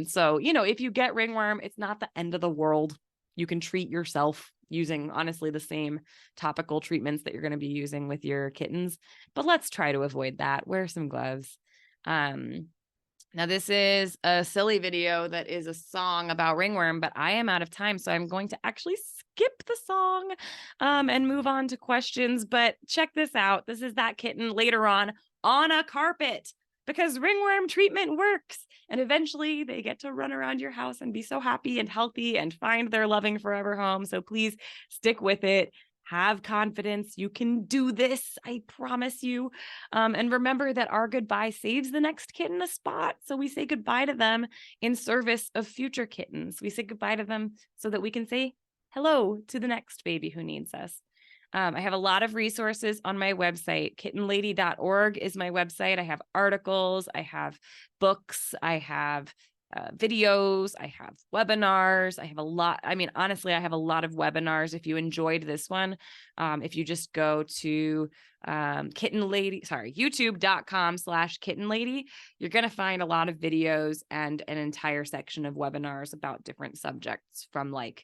So, you know, if you get ringworm, it's not the end of the world. You can treat yourself using honestly the same topical treatments that you're going to be using with your kittens, but let's try to avoid that. Wear some gloves. Now this is a silly video that is a song about ringworm, but I am out of time. So I'm going to actually skip the song and move on to questions, but check this out. This is that kitten later on a carpet, because ringworm treatment works. And eventually they get to run around your house and be so happy and healthy and find their loving forever home. So please stick with it. Have confidence. You can do this. I promise you. And remember that our goodbye saves the next kitten a spot. So we say goodbye to them in service of future kittens. We say goodbye to them so that we can say hello to the next baby who needs us. I have a lot of resources on my website. kittenlady.org is my website. I have articles, I have books, I have videos, I have webinars. I have a lot. I mean, honestly, I have a lot of webinars. If you enjoyed this one, if you just go to youtube.com/kittenlady, you're going to find a lot of videos and an entire section of webinars about different subjects, from like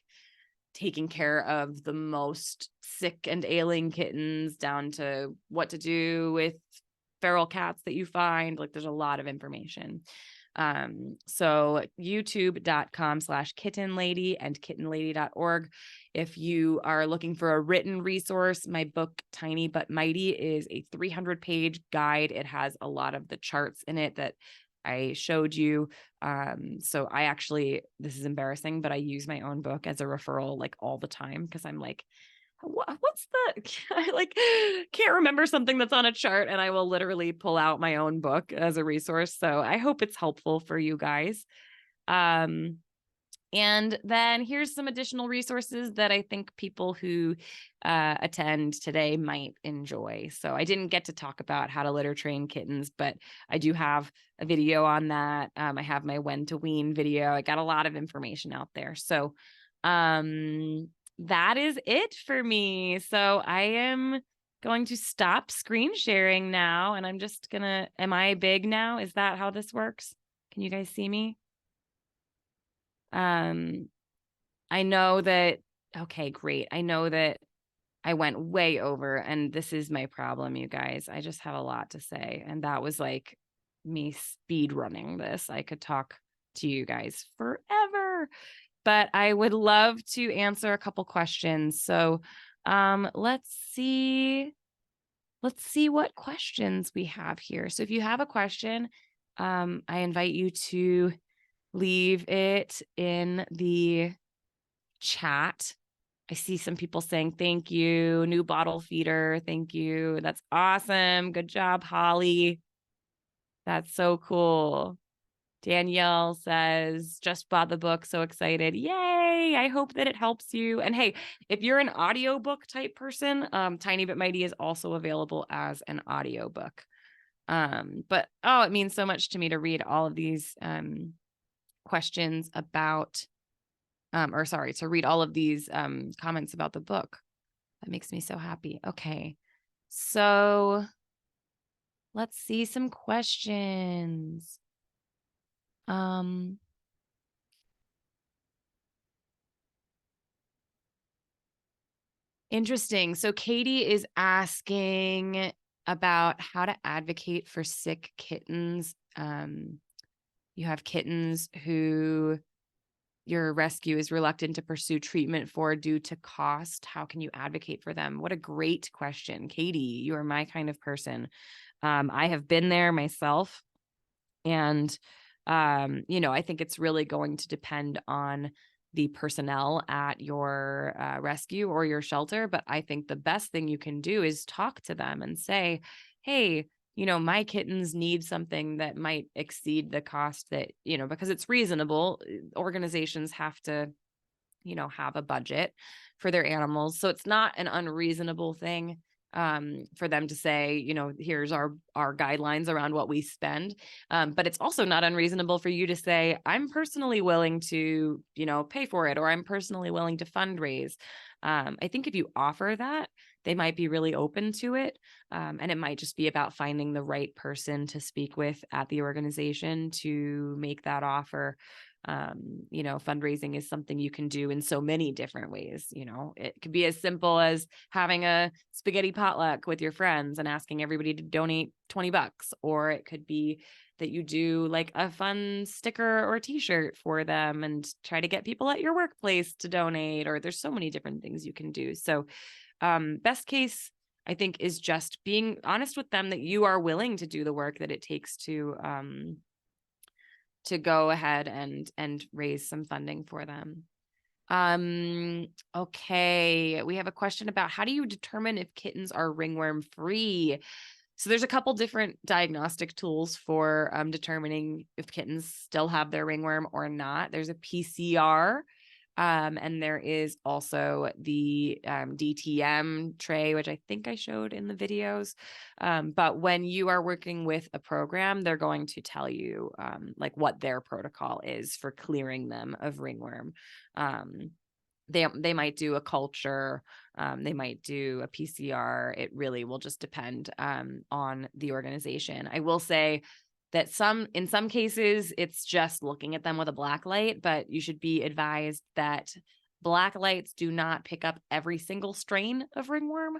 taking care of the most sick and ailing kittens down to what to do with feral cats that you find. Like, there's a lot of information. So youtube.com/kittenlady and kittenlady.org. If you are looking for a written resource, my book, Tiny But Mighty, is a 300-page guide. It has a lot of the charts in it that I showed you. So I actually, this is embarrassing, but I use my own book as a referral like all the time, because I'm like, what's the, I like can't remember something that's on a chart, and I will literally pull out my own book as a resource. So I hope it's helpful for you guys. And then here's some additional resources that I think people who attend today might enjoy. So I didn't get to talk about how to litter train kittens, but I do have a video on that. I have my when to wean video. I got a lot of information out there. So that is it for me. So I am going to stop screen sharing now, and I'm just gonna, am I big now? Is that how this works? Can you guys see me? I know that, okay, great. I know that I went way over, and this is my problem, you guys. I just have a lot to say, and that was like me speed running this. I could talk to you guys forever, but I would love to answer a couple questions. So let's see what questions we have here. So if you have a question, I invite you to leave it in the chat. I see some people saying thank you, new bottle feeder, thank you. That's awesome. Good job, Holly. That's so cool. Danielle says, just bought the book, so excited. Yay! I hope that it helps you. And hey, if you're an audiobook type person, Tiny But Mighty is also available as an audiobook. But oh, it means so much to me to read all of these questions about to read all of these comments about the book. That makes me so happy. Okay. So let's see some questions. Interesting. So Katie is asking about how to advocate for sick kittens. You have kittens who your rescue is reluctant to pursue treatment for due to cost. How can you advocate for them? What a great question. Katie, you are my kind of person. I have been there myself. And, I think it's really going to depend on the personnel at your rescue or your shelter. But I think the best thing you can do is talk to them and say, hey, my kittens need something that might exceed the cost that, because it's reasonable. Organizations have to, have a budget for their animals. So it's not an unreasonable thing for them to say, here's our guidelines around what we spend. But it's also not unreasonable for you to say, I'm personally willing to, pay for it, or I'm personally willing to fundraise. I think if you offer that, they might be really open to it. And it might just be about finding the right person to speak with at the organization to make that offer. Fundraising is something you can do in so many different ways. It could be as simple as having a spaghetti potluck with your friends and asking everybody to donate $20, or it could be that you do like a fun sticker or t-shirt for them and try to get people at your workplace to donate, or there's so many different things you can do. So best case, I think, is just being honest with them that you are willing to do the work that it takes to go ahead and raise some funding for them. Okay, we have a question about how do you determine if kittens are ringworm free? So there's a couple different diagnostic tools for determining if kittens still have their ringworm or not. There's a PCR, and there is also the DTM tray, which I think I showed in the videos. But when you are working with a program, they're going to tell you like what their protocol is for clearing them of ringworm. They might do a culture, they might do a PCR. It really will just depend on the organization. I will say that in some cases, it's just looking at them with a black light, but you should be advised that black lights do not pick up every single strain of ringworm.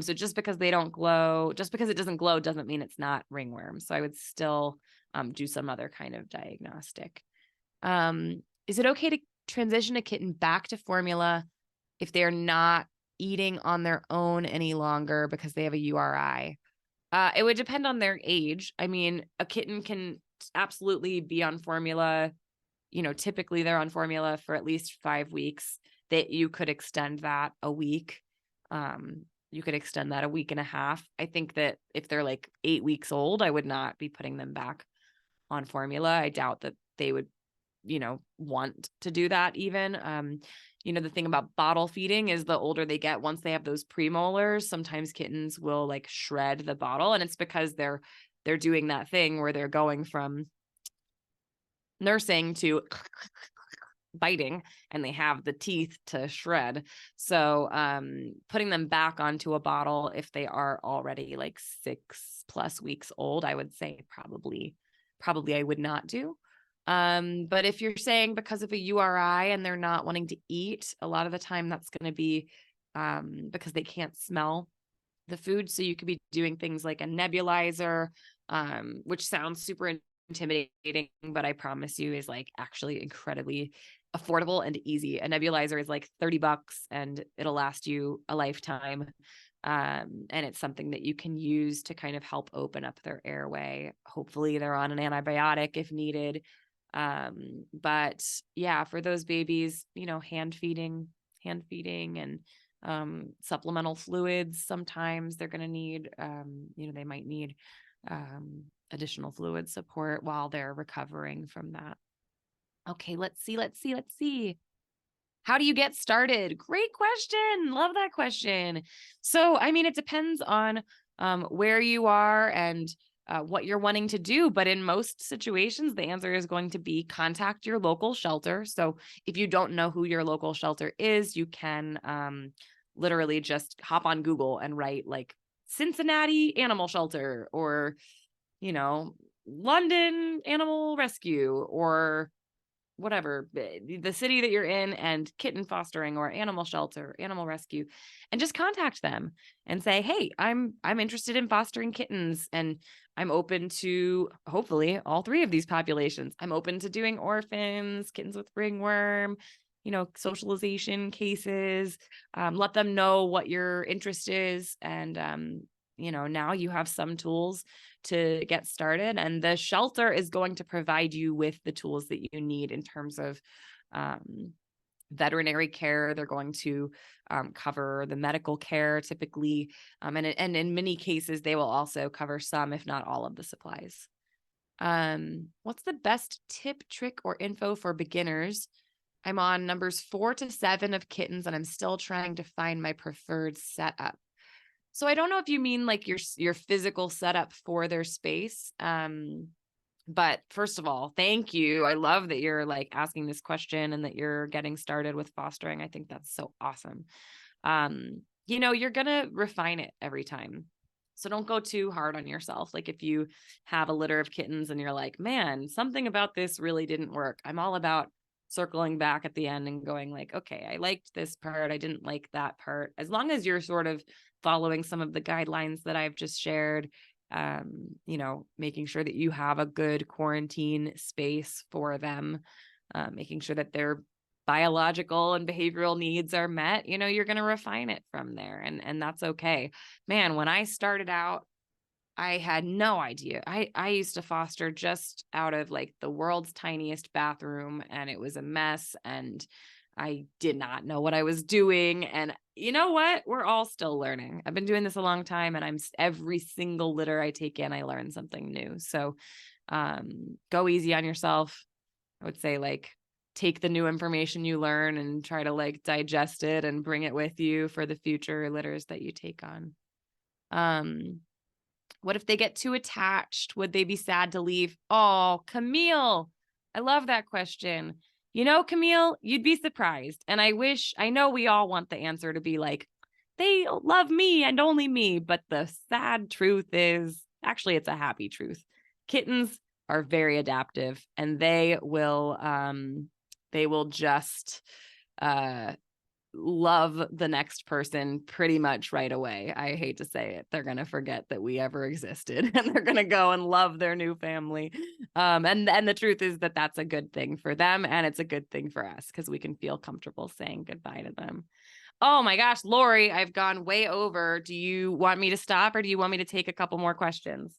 So just because they don't glow, just because it doesn't glow doesn't mean it's not ringworm. So I would still do some other kind of diagnostic. Is it okay to transition a kitten back to formula if they're not eating on their own any longer because they have a URI? It would depend on their age. I mean, a kitten can absolutely be on formula. Typically they're on formula for at least 5 weeks. That you could extend that a week. You could extend that a week and a half. I think that if they're like 8 weeks old, I would not be putting them back on formula. I doubt that they would want to do that even. The thing about bottle feeding is the older they get, once they have those premolars, sometimes kittens will like shred the bottle. And it's because they're doing that thing where they're going from nursing to biting, and they have the teeth to shred. So putting them back onto a bottle if they are already like 6+ weeks old, I would say probably I would not do. But if you're saying because of a URI and they're not wanting to eat, a lot of the time that's going to be because they can't smell the food. So you could be doing things like a nebulizer, which sounds super intimidating, but I promise you is like actually incredibly affordable and easy. A nebulizer is like $30 and it'll last you a lifetime. And it's something that you can use to kind of help open up their airway. Hopefully they're on an antibiotic if needed. But yeah, for those babies, hand feeding and supplemental fluids. Sometimes they're going to need, they might need additional fluid support while they're recovering from that. Okay, let's see. How do you get started? Great question. Love that question. So, it depends on where you are and what you're wanting to do. But in most situations, the answer is going to be contact your local shelter. So if you don't know who your local shelter is, you can literally just hop on Google and write like Cincinnati Animal Shelter or, London Animal Rescue or whatever, the city that you're in, and kitten fostering or animal shelter, animal rescue, and just contact them and say, hey, I'm interested in fostering kittens and I'm open to hopefully all 3 of these populations. I'm open to doing orphans, kittens with ringworm, socialization cases. Let them know what your interest is. And, now you have some tools to get started, and the shelter is going to provide you with the tools that you need in terms of veterinary care. They're going to cover the medical care typically. And in many cases, they will also cover some, if not all, of the supplies. What's the best tip, trick, or info for beginners? I'm on numbers 4 to 7 of kittens, and I'm still trying to find my preferred setup. So I don't know if you mean like your physical setup for their space. But first of all, thank you. I love that you're like asking this question and that you're getting started with fostering. I think that's so awesome. You're going to refine it every time. So don't go too hard on yourself. Like if you have a litter of kittens and you're like, man, something about this really didn't work. I'm all about circling back at the end and going like, okay, I liked this part. I didn't like that part. As long as you're sort of following some of the guidelines that I've just shared, making sure that you have a good quarantine space for them, making sure that their biological and behavioral needs are met, you're going to refine it from there. And that's okay. Man, when I started out, I had no idea. I used to foster just out of like the world's tiniest bathroom, and it was a mess, and I did not know what I was doing. And you know what? We're all still learning. I've been doing this a long time, and every single litter I take in, I learn something new. So go easy on yourself. I would say like take the new information you learn and try to like digest it and bring it with you for the future litters that you take on. What if they get too attached? Would they be sad to leave? Oh, Camille, I love that question. Camille, you'd be surprised. And I know we all want the answer to be like, they love me and only me. But the sad truth is, actually, it's a happy truth. Kittens are very adaptive, and they will just love the next person pretty much right away. I hate to say it. They're going to forget that we ever existed, and they're going to go and love their new family. And the truth is that that's a good thing for them, and it's a good thing for us because we can feel comfortable saying goodbye to them. Oh my gosh, Lori, I've gone way over. Do you want me to stop, or do you want me to take a couple more questions?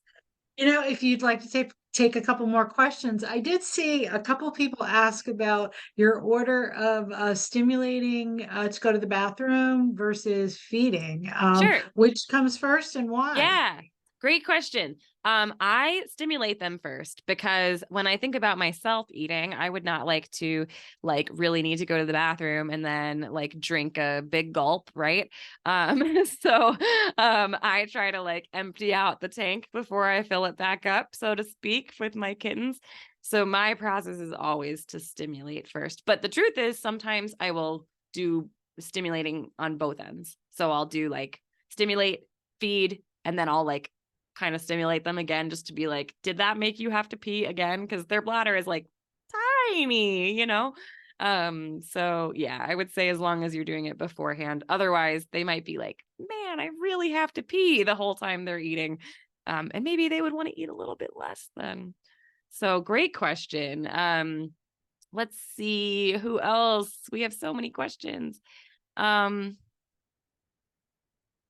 If you'd like to take a couple more questions, I did see a couple people ask about your order of stimulating to go to the bathroom versus feeding. Sure. Which comes first and why? Yeah. Great question. I stimulate them first because when I think about myself eating, I would not like to really need to go to the bathroom and then drink a big gulp, right? So I try to empty out the tank before I fill it back up, so to speak, with my kittens. So my process is always to stimulate first. But the truth is sometimes I will do stimulating on both ends. So I'll do stimulate, feed, and then I'll kind of stimulate them again just to be like, did that make you have to pee again? Because their bladder is tiny, so yeah, I would say as long as you're doing it beforehand. Otherwise they might be like, man, I really have to pee the whole time they're eating. And maybe they would want to eat a little bit less then. So great question. Let's see who else. We have so many questions.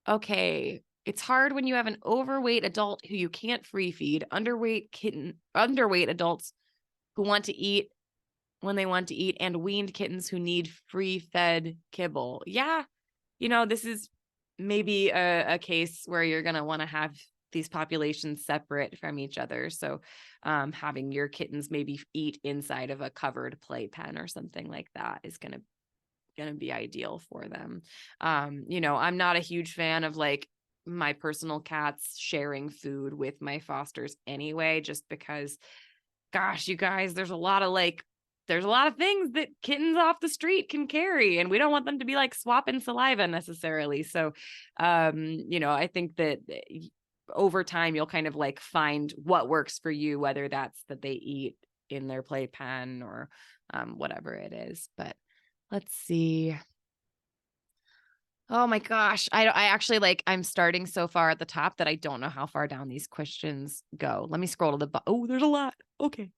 Okay. It's hard when you have an overweight adult who you can't free feed, underweight adults who want to eat when they want to eat, and weaned kittens who need free fed kibble. Yeah. This is maybe a case where you're going to want to have these populations separate from each other. So having your kittens maybe eat inside of a covered playpen or something like that is going to be ideal for them. I'm not a huge fan of my personal cats sharing food with my fosters anyway, just because, gosh, you guys, there's a lot of things that kittens off the street can carry, and we don't want them to be swapping saliva necessarily. So, I think that over time you'll kind of find what works for you, whether that's that they eat in their playpen or whatever it is. But let's see. Oh my gosh. I actually I'm starting so far at the top that I don't know how far down these questions go. Let me scroll to the bottom. Oh, there's a lot. Okay.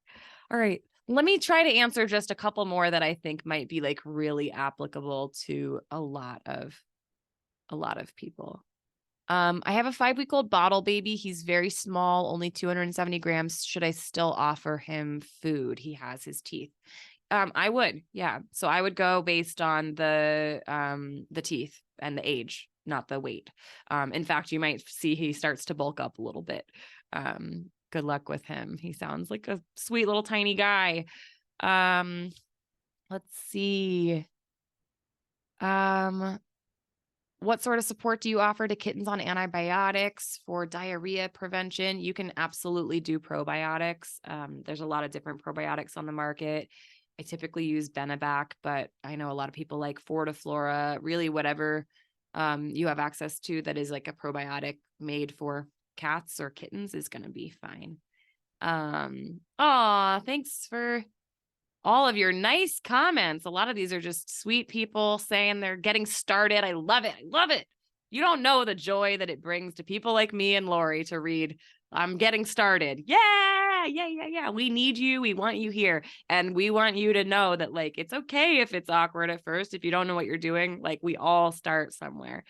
All right. Let me try to answer just a couple more that I think might be really applicable to a lot of people. I have a 5-week-old bottle baby. He's very small, only 270 grams. Should I still offer him food? He has his teeth. I would, yeah. So I would go based on the teeth and the age, not the weight. In fact, you might see he starts to bulk up a little bit. Good luck with him. He sounds like a sweet little tiny guy. Let's see. What sort of support do you offer to kittens on antibiotics for diarrhea prevention? You can absolutely do probiotics. There's a lot of different probiotics on the market. I typically use Benebac, but I know a lot of people like Fortiflora, really whatever you have access to that is a probiotic made for cats or kittens is going to be fine. Thanks for all of your nice comments. A lot of these are just sweet people saying they're getting started. I love it. I love it. You don't know the joy that it brings to people like me and Lori to read, I'm getting started. Yeah, yeah, yeah, yeah. We need you. We want you here. And we want you to know that it's okay if it's awkward at first, if you don't know what you're doing. We all start somewhere.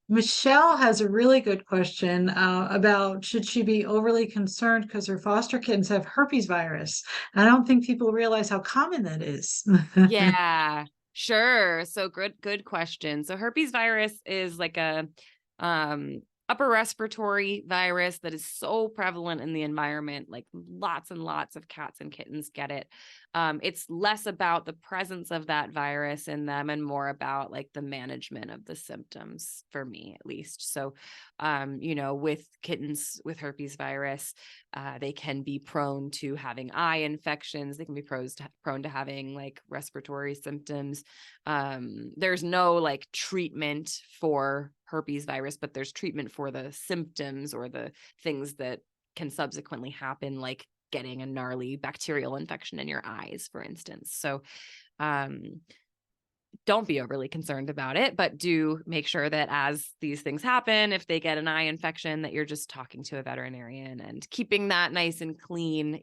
Michelle has a really good question about should she be overly concerned because her foster kittens have herpes virus? I don't think people realize how common that is. Yeah, sure. So good question. So herpes virus is a upper respiratory virus that is so prevalent in the environment. Lots and lots of cats and kittens get it. It's less about the presence of that virus in them and more about the management of the symptoms, for me at least. So with kittens with herpes virus, they can be prone to having eye infections. They can be prone to having respiratory symptoms. There's no treatment for herpes virus, but there's treatment for the symptoms or the things that can subsequently happen, like getting a gnarly bacterial infection in your eyes, for instance. So don't be overly concerned about it, but do make sure that as these things happen, if they get an eye infection, that you're just talking to a veterinarian and keeping that nice and clean,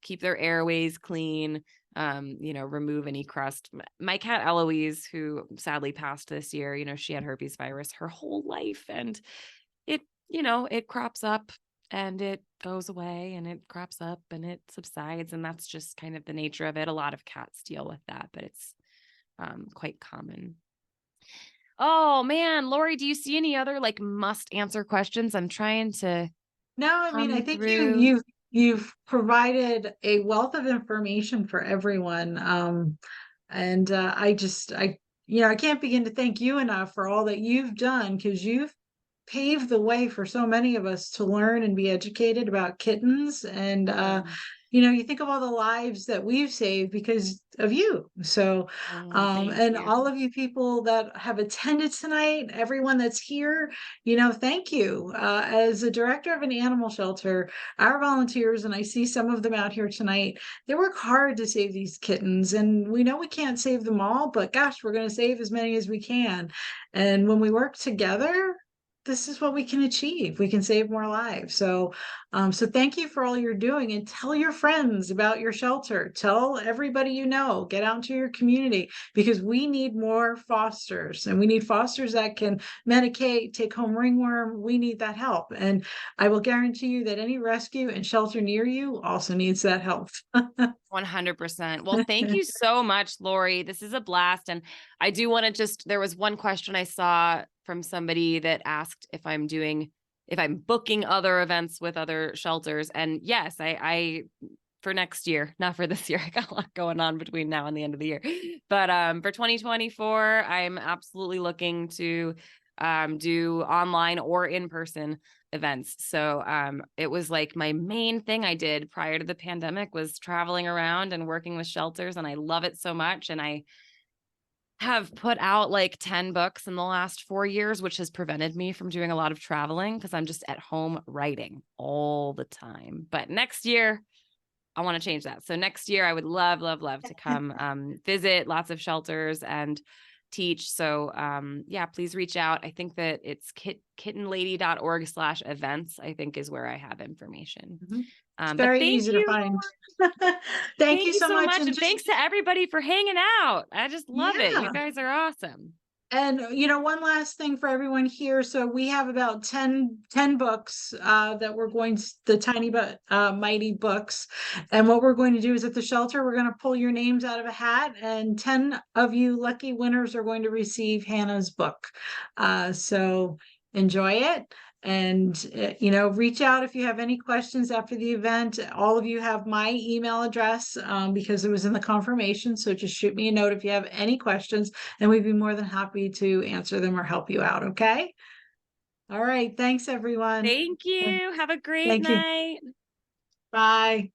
keep their airways clean, remove any crust. My cat Eloise, who sadly passed this year, she had herpes virus her whole life, and it crops up and it goes away and it crops up and it subsides. And that's just kind of the nature of it. A lot of cats deal with that, but it's quite common. Oh man, Lori, do you see any other like must answer questions? I'm trying to No, I mean, I come think through. you've provided a wealth of information for everyone. And I can't begin to thank you enough for all that you've done, because you've paved the way for so many of us to learn and be educated about kittens. And you think of all the lives that we've saved because of you. So Thank and you. all of you people that have attended tonight, everyone that's here, thank you. As a director of an animal shelter, our volunteers, and I see some of them out here tonight, they work hard to save these kittens, and we know we can't save them all, but gosh, we're going to save as many as we can. And when we work together, this is what we can achieve. We can save more lives. So thank you for all you're doing, and tell your friends about your shelter. Tell everybody you know, get out into your community, because we need more fosters, and we need fosters that can medicate, take home ringworm. We need that help. And I will guarantee you that any rescue and shelter near you also needs that help. 100%. Well, thank you so much, Lori. This is a blast. And I do want to there was one question I saw from somebody that asked if I'm booking other events with other shelters. And yes, I for next year, not for this year. I got a lot going on between now and the end of the year. But for 2024, I'm absolutely looking to do online or in-person events. So it was like my main thing I did prior to the pandemic was traveling around and working with shelters, and I love it so much. And I have put out like 10 books in the last 4 years, which has prevented me from doing a lot of traveling because I'm just at home writing all the time. But next year, I want to change that. So next year, I would love, love, love to come visit lots of shelters and teach. So yeah, please reach out. I think that it's kittenlady.org/events, I think is where I have information. It's But very thank easy to you. find. Thank Thank you you so so much. much. And And just, thanks to everybody for hanging out. I just love it. You yeah. guys are awesome. And one last thing for everyone here. So we have about 10 books that we're going to, the tiny but mighty books. And what we're going to do is at the shelter, we're going to pull your names out of a hat, and 10 of you lucky winners are going to receive Hannah's book. So enjoy it. And, reach out if you have any questions after the event. All of you have my email address because it was in the confirmation. So just shoot me a note if you have any questions, and we'd be more than happy to answer them or help you out. Okay. All right. Thanks, everyone. Thank you. Have a great Thank you. night. Bye.